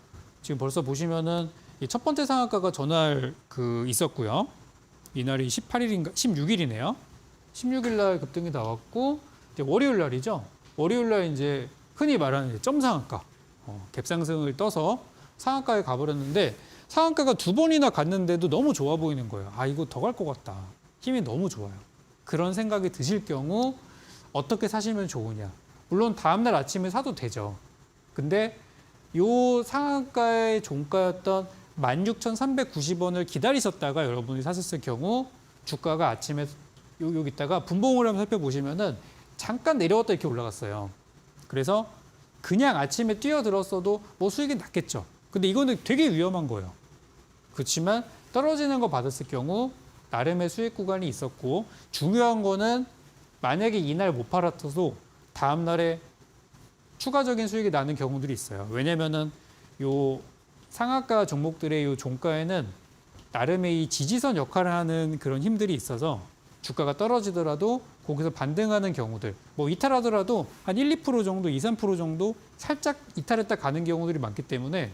지금 벌써 보시면은 이 첫 번째 상한가가 전날 있었고요. 이날이 18일인가 16일이네요. 16일 날 급등이 나왔고 이제 월요일 날이죠. 월요일 날 이제 흔히 말하는 이제 점상한가 갭상승을 떠서 상한가에 가버렸는데 상한가가 두 번이나 갔는데도 너무 좋아 보이는 거예요. 아, 이거 더 갈 것 같다. 힘이 너무 좋아요. 그런 생각이 드실 경우 어떻게 사시면 좋으냐. 물론 다음날 아침에 사도 되죠. 근데 요 상한가의 종가였던 16,390원을 기다리셨다가 여러분이 사셨을 경우 주가가 아침에 여기 있다가 분봉을 한번 살펴보시면은 잠깐 내려왔다 이렇게 올라갔어요. 그래서 그냥 아침에 뛰어들었어도 뭐 수익이 났겠죠. 근데 이거는 되게 위험한 거예요. 그렇지만 떨어지는 거 받았을 경우 나름의 수익 구간이 있었고 중요한 거는 만약에 이날 못 팔았어도 다음 날에 추가적인 수익이 나는 경우들이 있어요. 왜냐면은 요 상한가 종목들의 요 종가에는 나름의 이 지지선 역할을 하는 그런 힘들이 있어서 주가가 떨어지더라도 거기서 반등하는 경우들, 뭐 이탈하더라도 한 1, 2% 정도, 2, 3% 정도 살짝 이탈했다 가는 경우들이 많기 때문에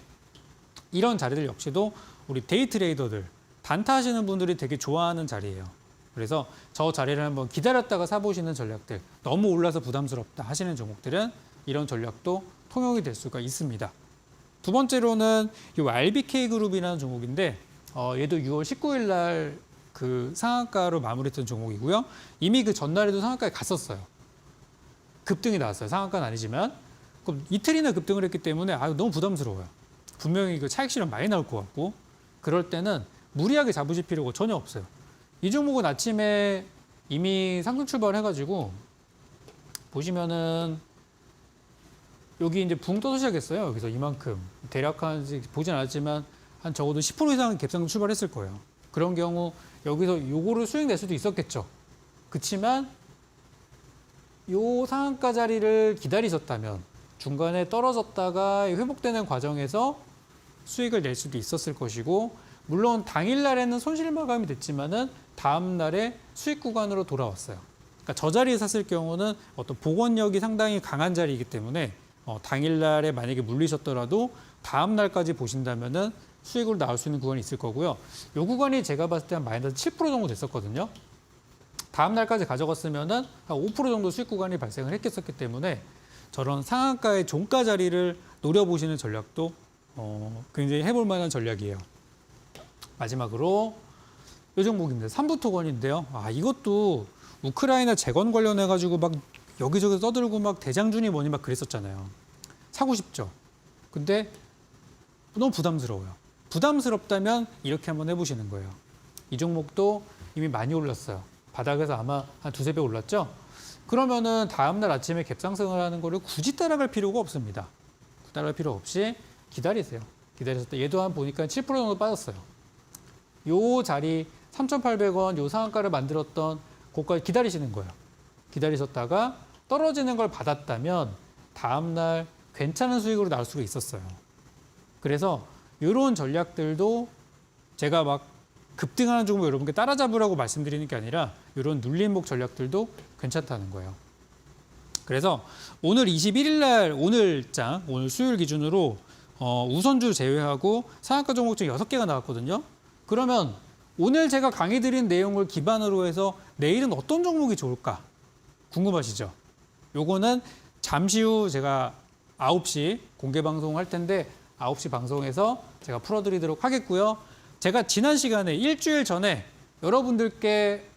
이런 자리들 역시도 우리 데이 트레이더들, 단타 하시는 분들이 되게 좋아하는 자리예요. 그래서 저 자리를 한번 기다렸다가 사보시는 전략들, 너무 올라서 부담스럽다 하시는 종목들은 이런 전략도 통용이 될 수가 있습니다. 두 번째로는 이 RBK 그룹이라는 종목인데 얘도 6월 19일 날 상한가로 마무리했던 종목이고요. 이미 그 전날에도 상한가에 갔었어요. 급등이 나왔어요. 상한가는 아니지만 그럼 이틀이나 급등을 했기 때문에 너무 부담스러워요. 분명히 그 차익 실현 많이 나올 것 같고 그럴 때는 무리하게 잡으실 필요가 전혀 없어요. 이 종목은 아침에 이미 상승 출발해가지고 보시면은 여기 이제 붕 떠서 시작했어요. 여기서 이만큼 대략 보진 않았지만 한 적어도 10% 이상 갭상승 출발했을 거예요. 그런 경우 여기서 요거를 수익 낼 수도 있었겠죠. 그렇지만 요 상한가 자리를 기다리셨다면 중간에 떨어졌다가 회복되는 과정에서 수익을 낼 수도 있었을 것이고 물론 당일날에는 손실 마감이 됐지만은 다음 날에 수익 구간으로 돌아왔어요. 그러니까 저 자리에 샀을 경우는 어떤 복원력이 상당히 강한 자리이기 때문에 당일날에 만약에 물리셨더라도 다음 날까지 보신다면은 수익으로 나올 수 있는 구간이 있을 거고요. 이 구간이 제가 봤을 때 한 마이너스 7% 정도 됐었거든요. 다음 날까지 가져갔으면은 한 5% 정도 수익 구간이 발생을 했겠었기 때문에 저런 상한가의 종가 자리를 노려보시는 전략도 굉장히 해볼 만한 전략이에요. 마지막으로 이 종목입니다. 삼부토건인데요. 이것도 우크라이나 재건 관련해가지고 막 여기저기 떠들고 막 대장준이 뭐니 막 그랬었잖아요. 사고 싶죠. 근데 너무 부담스러워요. 부담스럽다면 이렇게 한번 해보시는 거예요. 이 종목도 이미 많이 올랐어요. 바닥에서 아마 한 두세 배 올랐죠? 그러면은 다음날 아침에 갭상승을 하는 거를 굳이 따라갈 필요가 없습니다. 따라갈 필요 없이 기다리세요. 기다렸을 때 얘도 한 보니까 7% 정도 빠졌어요. 요 자리 3,800원 요 상한가를 만들었던 고가를 기다리시는 거예요. 기다리셨다가 떨어지는 걸 받았다면 다음날 괜찮은 수익으로 나올 수가 있었어요. 그래서 이런 전략들도 제가 막 급등하는 종목 여러분께 따라잡으라고 말씀드리는 게 아니라 이런 눌림목 전략들도 괜찮다는 거예요. 그래서 오늘 21일 날 오늘 수요일 기준으로 우선주 제외하고 상한가 종목 중 6개가 나왔거든요. 그러면 오늘 제가 강의 드린 내용을 기반으로 해서 내일은 어떤 종목이 좋을까 궁금하시죠? 요거는 잠시 후 제가 9시 공개 방송할 텐데 9시 방송에서 제가 풀어드리도록 하겠고요. 제가 지난 시간에 일주일 전에 여러분들께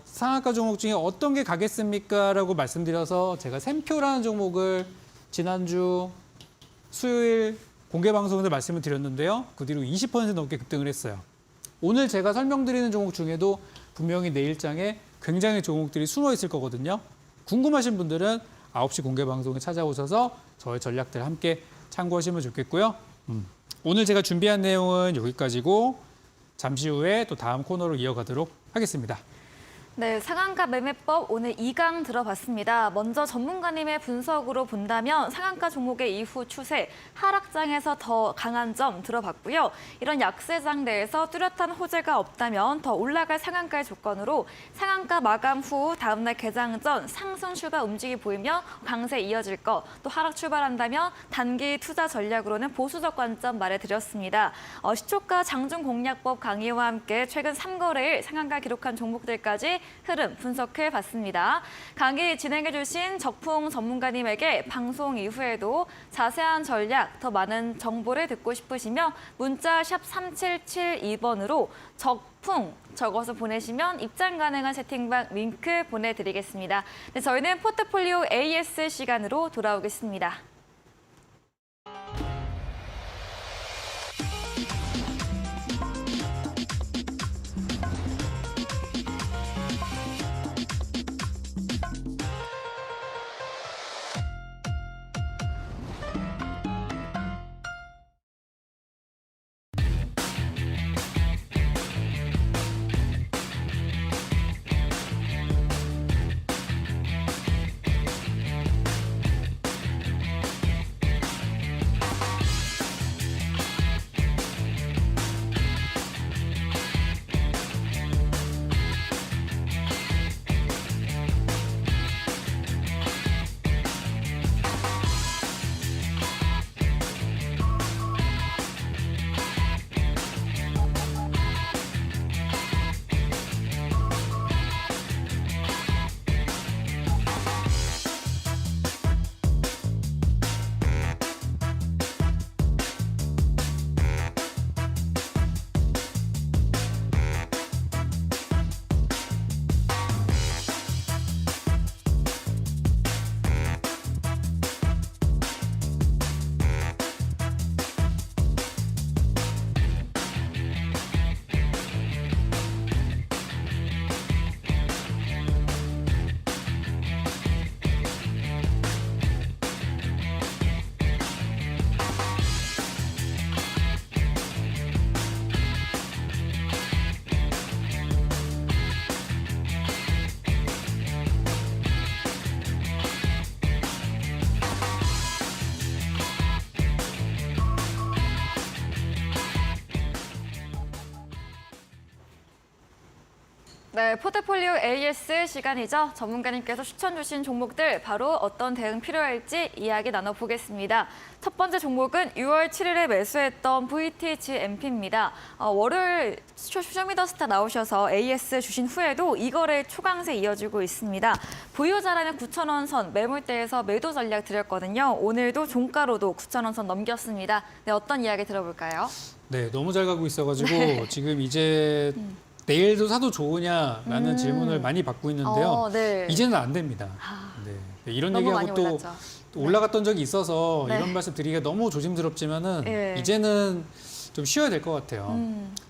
상한가 종목 중에 어떤 게 가겠습니까? 라고 말씀드려서 제가 샘표라는 종목을 지난주 수요일 공개 방송에서 말씀을 드렸는데요. 그 뒤로 20% 넘게 급등을 했어요. 오늘 제가 설명드리는 종목 중에도 분명히 내일장에 굉장히 종목들이 숨어 있을 거거든요. 궁금하신 분들은 9시 공개 방송에 찾아오셔서 저의 전략들 함께 참고하시면 좋겠고요. 오늘 제가 준비한 내용은 여기까지고 잠시 후에 또 다음 코너로 이어가도록 하겠습니다. 네, 상한가 매매법 오늘 2강 들어봤습니다. 먼저 전문가님의 분석으로 본다면 상한가 종목의 이후 추세, 하락장에서 더 강한 점 들어봤고요. 이런 약세장 내에서 뚜렷한 호재가 없다면 더 올라갈 상한가의 조건으로 상한가 마감 후 다음날 개장 전 상승 출발 움직이 보이며 강세 이어질 것, 또 하락 출발한다면 단기 투자 전략으로는 보수적 관점 말해드렸습니다. 시초가 장중 공략법 강의와 함께 최근 3거래일 상한가 기록한 종목들까지 흐름 분석해 봤습니다. 강의 진행해 주신 적풍 전문가님에게 방송 이후에도 자세한 전략, 더 많은 정보를 듣고 싶으시면 문자 샵 3772번으로 적풍 적어서 보내시면 입장 가능한 채팅방 링크 보내드리겠습니다. 네, 저희는 포트폴리오 AS 시간으로 돌아오겠습니다. 네, 포트폴리오 AS 시간이죠. 전문가님께서 추천 주신 종목들 바로 어떤 대응 필요할지 이야기 나눠보겠습니다. 첫 번째 종목은 6월 7일에 매수했던 VTGMP입니다. 월요일 쇼미더스타 나오셔서 AS 주신 후에도 이 거래 초강세 이어지고 있습니다. 보유자라는 9,000원 선 매물대에서 매도 전략 드렸거든요. 오늘도 종가로도 9,000원 선 넘겼습니다. 네, 어떤 이야기 들어볼까요? 네, 너무 잘 가고 있어가지고 지금 이제 내일도 사도 좋으냐라는 질문을 많이 받고 있는데요. 네. 이제는 안 됩니다. 네, 이런 너무 얘기하고 또 올랐죠. 올라갔던 적이 있어서 네. 이런 말씀 드리기가 너무 조심스럽지만은 네. 이제는 좀 쉬어야 될 것 같아요.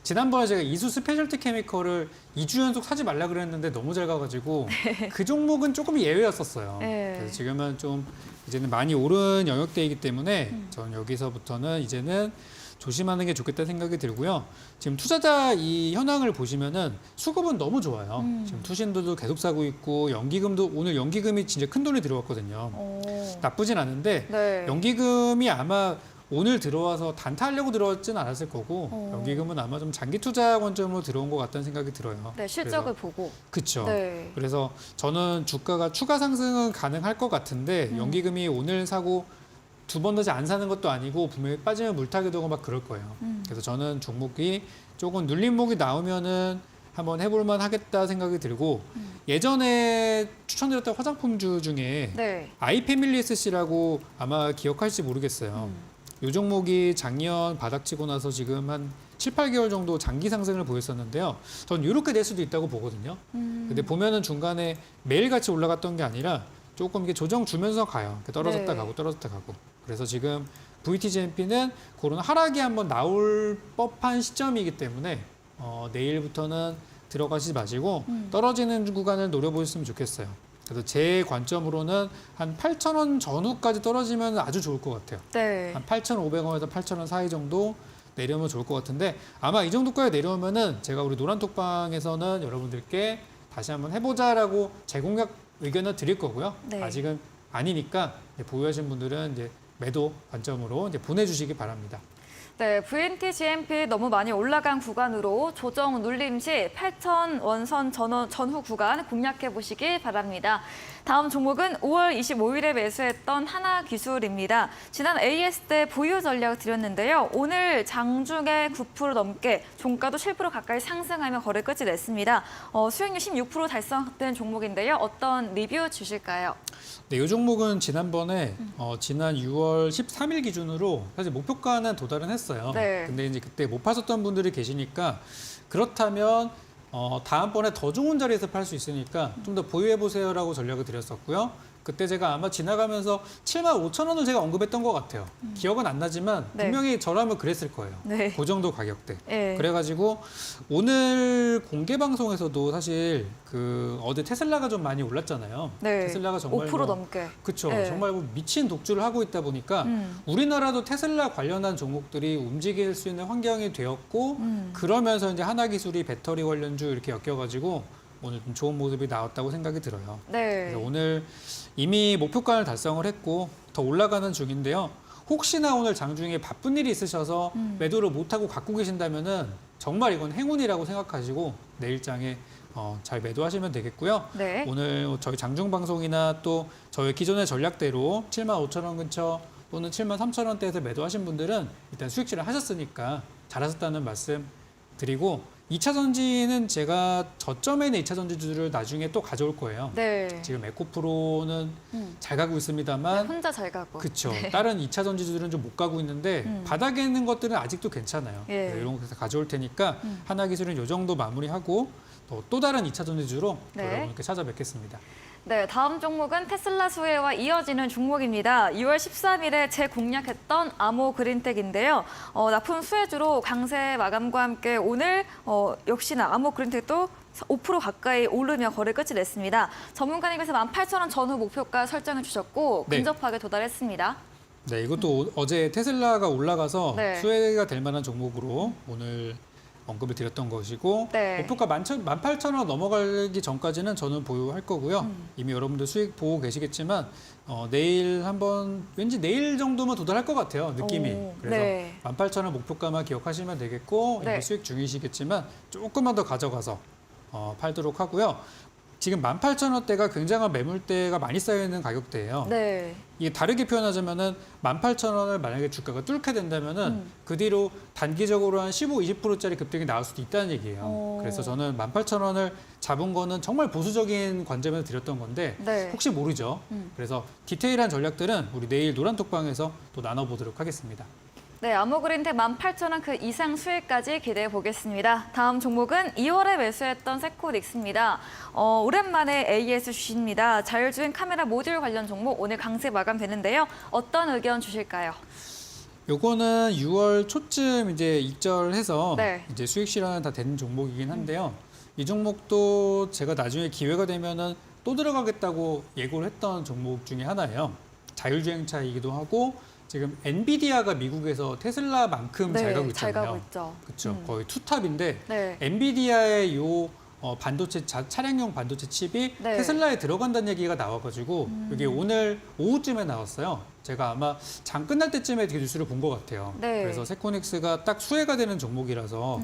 지난번에 제가 이수 스페셜티 케미컬을 2주 연속 사지 말라 그랬는데 너무 잘 가가지고 그 종목은 조금 예외였었어요. 네. 그래서 지금은 좀 이제는 많이 오른 영역대이기 때문에 전 여기서부터는 이제는 조심하는 게 좋겠다 생각이 들고요. 지금 투자자 이 현황을 보시면은 수급은 너무 좋아요. 지금 투신들도 계속 사고 있고 연기금도 오늘 연기금이 진짜 큰 돈이 들어왔거든요. 나쁘진 않은데 네. 연기금이 아마 오늘 들어와서 단타하려고 들어왔지는 않았을 거고 연기금은 아마 좀 장기 투자 관점으로 들어온 것 같다는 생각이 들어요. 네, 실적을 보고. 그렇죠. 네. 그래서 저는 주가가 추가 상승은 가능할 것 같은데 연기금이 오늘 사고 두 번 다시 안 사는 것도 아니고 분명히 빠지면 물타기 되고 막 그럴 거예요. 그래서 저는 종목이 조금 눌림목이 나오면은 한번 해볼만 하겠다 생각이 들고 예전에 추천드렸던 화장품주 중에 네. 아이패밀리SC라고 아마 기억할지 모르겠어요. 이 종목이 작년 바닥치고 나서 지금 한 7, 8개월 정도 장기 상승을 보였었는데요. 전 이렇게 될 수도 있다고 보거든요. 근데 보면은 중간에 매일같이 올라갔던 게 아니라 조금 이게 조정 주면서 가요. 떨어졌다 네. 가고 떨어졌다 가고. 그래서 지금 VTGMP는 그런 하락이 한번 나올 법한 시점이기 때문에 내일부터는 들어가지 마시고 떨어지는 구간을 노려보셨으면 좋겠어요. 그래서 제 관점으로는 한 8,000원 전후까지 떨어지면 아주 좋을 것 같아요. 네. 한 8,500원에서 8,000원 사이 정도 내려오면 좋을 것 같은데 아마 이 정도까지 내려오면은 제가 우리 노란톡방에서는 여러분들께 다시 한번 해보자라고 재공략 의견을 드릴 거고요. 네. 아직은 아니니까 이제 보유하신 분들은 이제 매도 관점으로 이제 보내주시기 바랍니다. 네, VNT GMP 너무 많이 올라간 구간으로 조정 눌림 시 8,000 원선 전후 구간 공략해 보시기 바랍니다. 다음 종목은 5월 25일에 매수했던 하나기술입니다. 지난 AS 때 보유 전략 드렸는데요. 오늘 장중에 9% 넘게 종가도 7% 가까이 상승하며 거래 끝이 냈습니다. 수익률 16% 달성된 종목인데요. 어떤 리뷰 주실까요? 네, 이 종목은 지난번에 지난 6월 13일 기준으로 사실 목표가는 도달은 했어요. 네. 근데 이제 그때 못 파셨던 분들이 계시니까 그렇다면 다음번에 더 좋은 자리에서 팔 수 있으니까 좀 더 보유해 보세요라고 전략을 드렸었고요. 그때 제가 아마 지나가면서 75,000원을 제가 언급했던 것 같아요. 기억은 안 나지만 네. 분명히 저라면 그랬을 거예요. 네. 그 정도 가격대. 네. 그래가지고 오늘 공개 방송에서도 사실 어제 테슬라가 좀 많이 올랐잖아요. 네. 테슬라가 정말 5% 넘게. 그렇죠. 네. 정말 미친 독주를 하고 있다 보니까 우리나라도 테슬라 관련한 종목들이 움직일 수 있는 환경이 되었고 그러면서 이제 하나기술이 배터리 관련주 이렇게 엮여가지고 오늘 좀 좋은 모습이 나왔다고 생각이 들어요. 네. 그래서 오늘 이미 목표가를 달성을 했고 더 올라가는 중인데요. 혹시나 오늘 장중에 바쁜 일이 있으셔서 매도를 못하고 갖고 계신다면은 정말 이건 행운이라고 생각하시고 내일장에 잘 매도하시면 되겠고요. 네. 오늘 저희 장중 방송이나 또 저희 기존의 전략대로 75,000원 근처 또는 73,000원대에서 매도하신 분들은 일단 수익질을 하셨으니까 잘하셨다는 말씀 드리고 2차 전지는 제가 저점에 있는 2차 전지주를 나중에 또 가져올 거예요. 네. 지금 에코프로는 잘 가고 네, 있습니다만 혼자 잘 가고. 그렇죠. 다른 2차 전지주들은 좀 못 가고 있는데 바닥에 있는 것들은 아직도 괜찮아요. 예. 네, 이런 것에서 가져올 테니까 하나기술은 이 정도 마무리하고 또 다른 2차 전지주로 네. 여러분께 찾아뵙겠습니다. 네, 다음 종목은 테슬라 수혜와 이어지는 종목입니다. 6월 13일에 재공략했던 아모 그린텍인데요. 납품 수혜주로 강세 마감과 함께 오늘 역시나 아모 그린텍도 5% 가까이 오르며 거래 끝이 냈습니다. 전문가님께서 18,000원 전후 목표가 설정해 주셨고 네. 근접하게 도달했습니다. 네, 이것도 어제 테슬라가 올라가서 네. 수혜가 될 만한 종목으로 오늘 언급을 드렸던 것이고 네. 목표가 18,000원 넘어가기 전까지는 저는 보유할 거고요. 이미 여러분들 수익 보고 계시겠지만 내일 한번 왠지 내일 정도면 도달할 것 같아요. 느낌이. 오, 그래서 네. 18,000원 목표가만 기억하시면 되겠고 네. 이미 수익 중이시겠지만 조금만 더 가져가서 팔도록 하고요. 지금 18,000원대가 굉장한 매물대가 많이 쌓여 있는 가격대예요. 네. 이게 다르게 표현하자면은 18,000원을 만약에 주가가 뚫게 된다면은 그 뒤로 단기적으로 한 15, 20%짜리 급등이 나올 수도 있다는 얘기예요. 오. 그래서 저는 18,000원을 잡은 거는 정말 보수적인 관점에서 드렸던 건데 네. 혹시 모르죠. 그래서 디테일한 전략들은 우리 내일 노란톡방에서 또 나눠보도록 하겠습니다. 네, 아모그린텍 18,000원 그 이상 수익까지 기대해 보겠습니다. 다음 종목은 2월에 매수했던 세코닉스입니다. 오랜만에 AS 주식입니다. 자율주행 카메라 모듈 관련 종목 오늘 강세 마감되는데요. 어떤 의견 주실까요? 요거는 6월 초쯤 이제 입절해서 네. 이제 수익 실현은 다 된 종목이긴 한데요. 이 종목도 제가 나중에 기회가 되면은 또 들어가겠다고 예고를 했던 종목 중에 하나예요. 자율주행차이기도 하고 지금 엔비디아가 미국에서 테슬라만큼 잘 가고 잘 있잖아요. 가고 있죠. 그렇죠. 거의 투탑인데 네. 엔비디아의 요 반도체 차량용 반도체 칩이 네. 테슬라에 들어간다는 얘기가 나와가지고 이게 오늘 오후쯤에 나왔어요. 제가 아마 장 끝날 때쯤에 그 뉴스를 본 것 같아요. 네. 그래서 세코닉스가 딱 수혜가 되는 종목이라서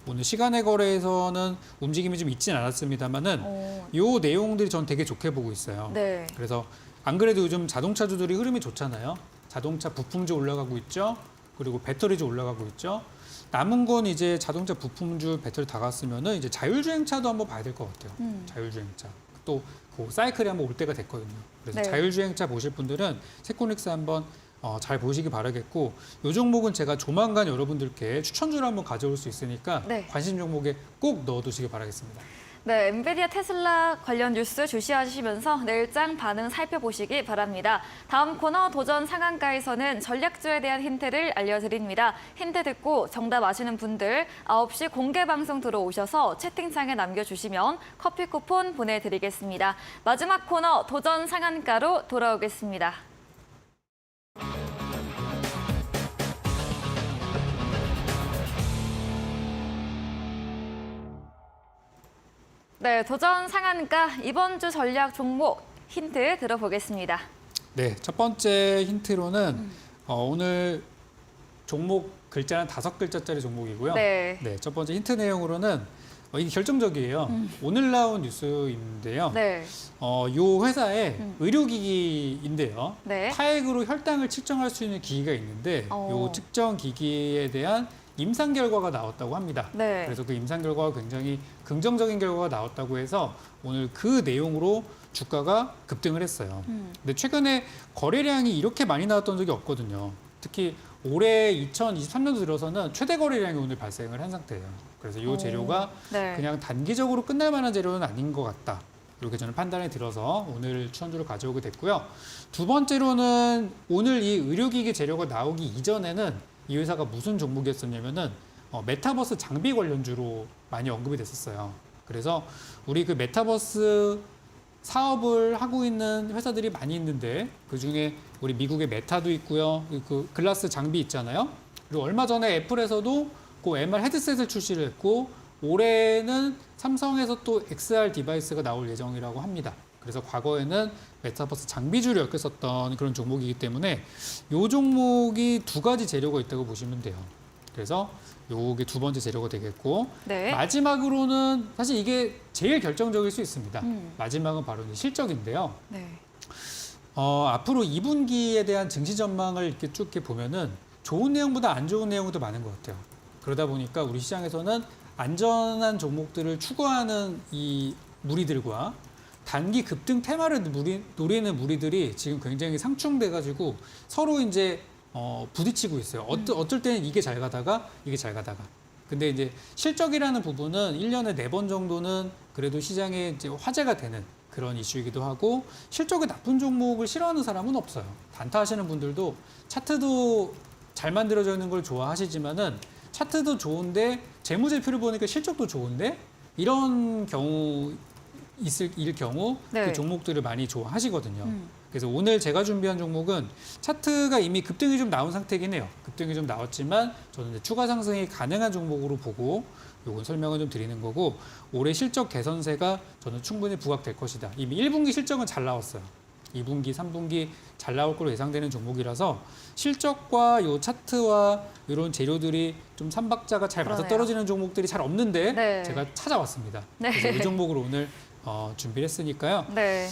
오늘 시간의 거래에서는 움직임이 좀 있진 않았습니다만은 요 내용들이 전 되게 좋게 보고 있어요. 네. 그래서 안 그래도 요즘 자동차주들이 흐름이 좋잖아요. 자동차 부품주 올라가고 있죠. 그리고 배터리주 올라가고 있죠. 남은 건 이제 자동차 부품주 배터리 다 갔으면은 이제 자율주행차도 한번 봐야 될 것 같아요. 자율주행차. 또 그 사이클이 한번 올 때가 됐거든요. 그래서 네. 자율주행차 보실 분들은 세코닉스 한번 잘 보시기 바라겠고 이 종목은 제가 조만간 여러분들께 추천주를 한번 가져올 수 있으니까 네. 관심 종목에 꼭 넣어두시기 바라겠습니다. 네, 엔비디아 테슬라 관련 뉴스 주시하시면서 내일장 반응 살펴보시기 바랍니다. 다음 코너 도전 상한가에서는 전략주에 대한 힌트를 알려드립니다. 힌트 듣고 정답 아시는 분들 9시 공개 방송 들어오셔서 채팅창에 남겨주시면 커피 쿠폰 보내드리겠습니다. 마지막 코너 도전 상한가로 돌아오겠습니다. 네, 도전 상한가 이번 주 전략 종목 힌트 들어보겠습니다. 네, 첫 번째 힌트로는 오늘 종목 글자는 5글자짜리 종목이고요. 네. 첫 번째 힌트 내용으로는 이게 결정적이에요. 오늘 나온 뉴스인데요. 네. 요 회사에 의료기기인데요. 네. 타액으로 혈당을 측정할 수 있는 기기가 있는데 요 측정 기기에 대한 임상 결과가 나왔다고 합니다. 네. 그래서 그 임상 결과가 굉장히 긍정적인 결과가 나왔다고 해서 오늘 그 내용으로 주가가 급등을 했어요. 근데 최근에 거래량이 이렇게 많이 나왔던 적이 없거든요. 특히 올해 2023년도 들어서는 최대 거래량이 오늘 발생을 한 상태예요. 그래서 이 재료가 네. 그냥 단기적으로 끝날 만한 재료는 아닌 것 같다. 이렇게 저는 판단이 들어서 오늘 추천주를 가져오게 됐고요. 두 번째로는 오늘 이 의료기기 재료가 나오기 이전에는 이 회사가 무슨 종목이었었냐면은 메타버스 장비 관련주로 많이 언급이 됐었어요. 그래서 우리 그 메타버스 사업을 하고 있는 회사들이 많이 있는데 그중에 우리 미국의 메타도 있고요. 그 글라스 장비 있잖아요. 그리고 얼마 전에 애플에서도 그 MR 헤드셋을 출시를 했고 올해는 삼성에서 또 XR 디바이스가 나올 예정이라고 합니다. 그래서 과거에는 메타버스 장비주를 엮였었던 그런 종목이기 때문에 이 종목이 두 가지 재료가 있다고 보시면 돼요. 그래서 요게 두 번째 재료가 되겠고 네. 마지막으로는 사실 이게 제일 결정적일 수 있습니다. 마지막은 바로 이제 실적인데요. 네. 앞으로 2분기에 대한 증시 전망을 이렇게 쭉 이렇게 보면은 좋은 내용보다 안 좋은 내용도 많은 것 같아요. 그러다 보니까 우리 시장에서는 안전한 종목들을 추구하는 이 무리들과 단기 급등 테마를 노리는 무리들이 지금 굉장히 상충돼가지고 서로 이제 부딪히고 있어요. 어쩔 때는 이게 잘 가다가 이게 잘 가다가. 근데 이제 실적이라는 부분은 1년에 4번 정도는 그래도 시장에 이제 화제가 되는 그런 이슈이기도 하고 실적이 나쁜 종목을 싫어하는 사람은 없어요. 단타 하시는 분들도 차트도 잘 만들어져 있는 걸 좋아하시지만은 차트도 좋은데 재무제표를 보니까 실적도 좋은데 이런 경우 있을 경우 네. 그 종목들을 많이 좋아하시거든요. 그래서 오늘 제가 준비한 종목은 차트가 이미 급등이 좀 나온 상태긴 해요. 급등이 좀 나왔지만 저는 이제 추가 상승이 가능한 종목으로 보고 요건 설명을 좀 드리는 거고 올해 실적 개선세가 저는 충분히 부각될 것이다. 이미 1분기 실적은 잘 나왔어요. 2분기, 3분기 잘 나올 걸로 예상되는 종목이라서 실적과 요 차트와 이런 재료들이 좀 삼박자가 잘 맞아 그러네요. 떨어지는 종목들이 잘 없는데 네. 제가 찾아왔습니다. 네. 그래서 이 종목으로 오늘 준비를 했으니까요. 네.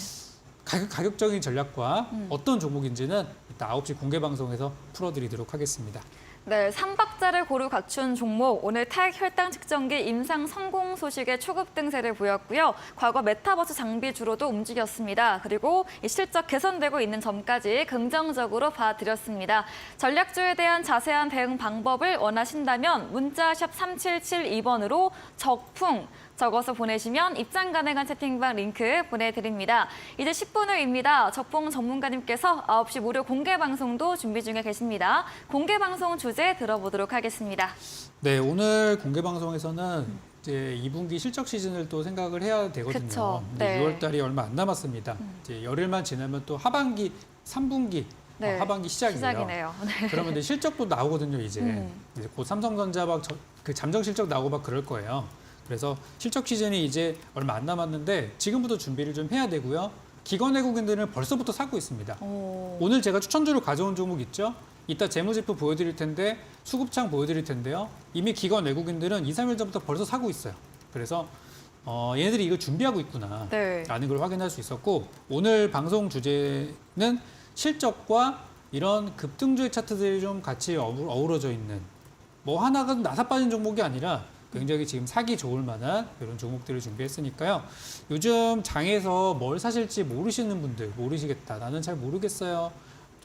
가격적인 전략과 어떤 종목인지는 이따 9시 공개 방송에서 풀어드리도록 하겠습니다. 네, 3박자를 고루 갖춘 종목, 오늘 타액 혈당 측정기 임상 성공 소식에 초급등세를 보였고요. 과거 메타버스 장비주로도 움직였습니다. 그리고 이 실적 개선되고 있는 점까지 긍정적으로 봐드렸습니다. 전략주에 대한 자세한 대응 방법을 원하신다면 문자 샵 3772번으로 적풍 적어서 보내시면 입장 가능한 채팅방 링크 보내드립니다. 이제 10분 후입니다. 적풍 전문가님께서 9시 무료 공개 방송도 준비 중에 계십니다. 공개 방송 주제 들어보도록 하겠습니다. 네, 오늘 공개 방송에서는 이제 2분기 실적 시즌을 또 생각을 해야 되거든요. 그쵸. 근데 네. 6월 달이 얼마 안 남았습니다. 이제 열흘만 지나면 또 하반기, 3분기 네, 하반기 시작이에요. 시작이네요. 네. 그러면 이제 실적도 나오거든요, 이제. 이제 곧 삼성전자 그 잠정 실적 나오고 막 그럴 거예요. 그래서 실적 시즌이 이제 얼마 안 남았는데 지금부터 준비를 좀 해야 되고요. 기관 외국인들은 벌써부터 사고 있습니다. 오늘 제가 추천주로 가져온 종목 있죠? 이따 재무제표 보여드릴 텐데 수급창 보여드릴 텐데요. 이미 기관 외국인들은 2, 3일 전부터 벌써 사고 있어요. 그래서 얘네들이 이거 준비하고 있구나 네. 라는 걸 확인할 수 있었고 오늘 방송 주제는 실적과 이런 급등주의 차트들이 좀 같이 어우러져 있는 뭐 하나가 나사 빠진 종목이 아니라 굉장히 지금 사기 좋을 만한 이런 종목들을 준비했으니까요. 요즘 장에서 뭘 사실지 모르시는 분들, 모르시겠다. 나는 잘 모르겠어요.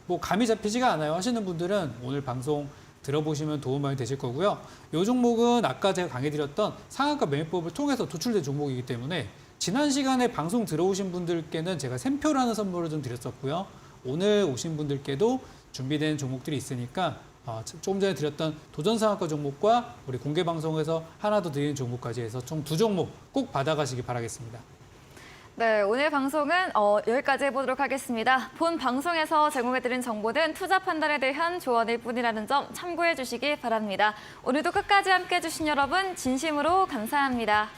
뭐 감이 잡히지가 않아요 하시는 분들은 오늘 방송 들어보시면 도움 많이 되실 거고요. 이 종목은 아까 제가 강의드렸던 상한가 매매법을 통해서 도출된 종목이기 때문에 지난 시간에 방송 들어오신 분들께는 제가 샘표라는 선물을 좀 드렸었고요. 오늘 오신 분들께도 준비된 종목들이 있으니까 조금 전에 드렸던 도전상한가 종목과 우리 공개 방송에서 하나 더 드리는 종목까지 해서 총 2종목 꼭 받아가시기 바라겠습니다. 네, 오늘 방송은 여기까지 해보도록 하겠습니다. 본 방송에서 제공해드린 정보는 투자 판단에 대한 조언일 뿐이라는 점 참고해 주시기 바랍니다. 오늘도 끝까지 함께해 주신 여러분 진심으로 감사합니다.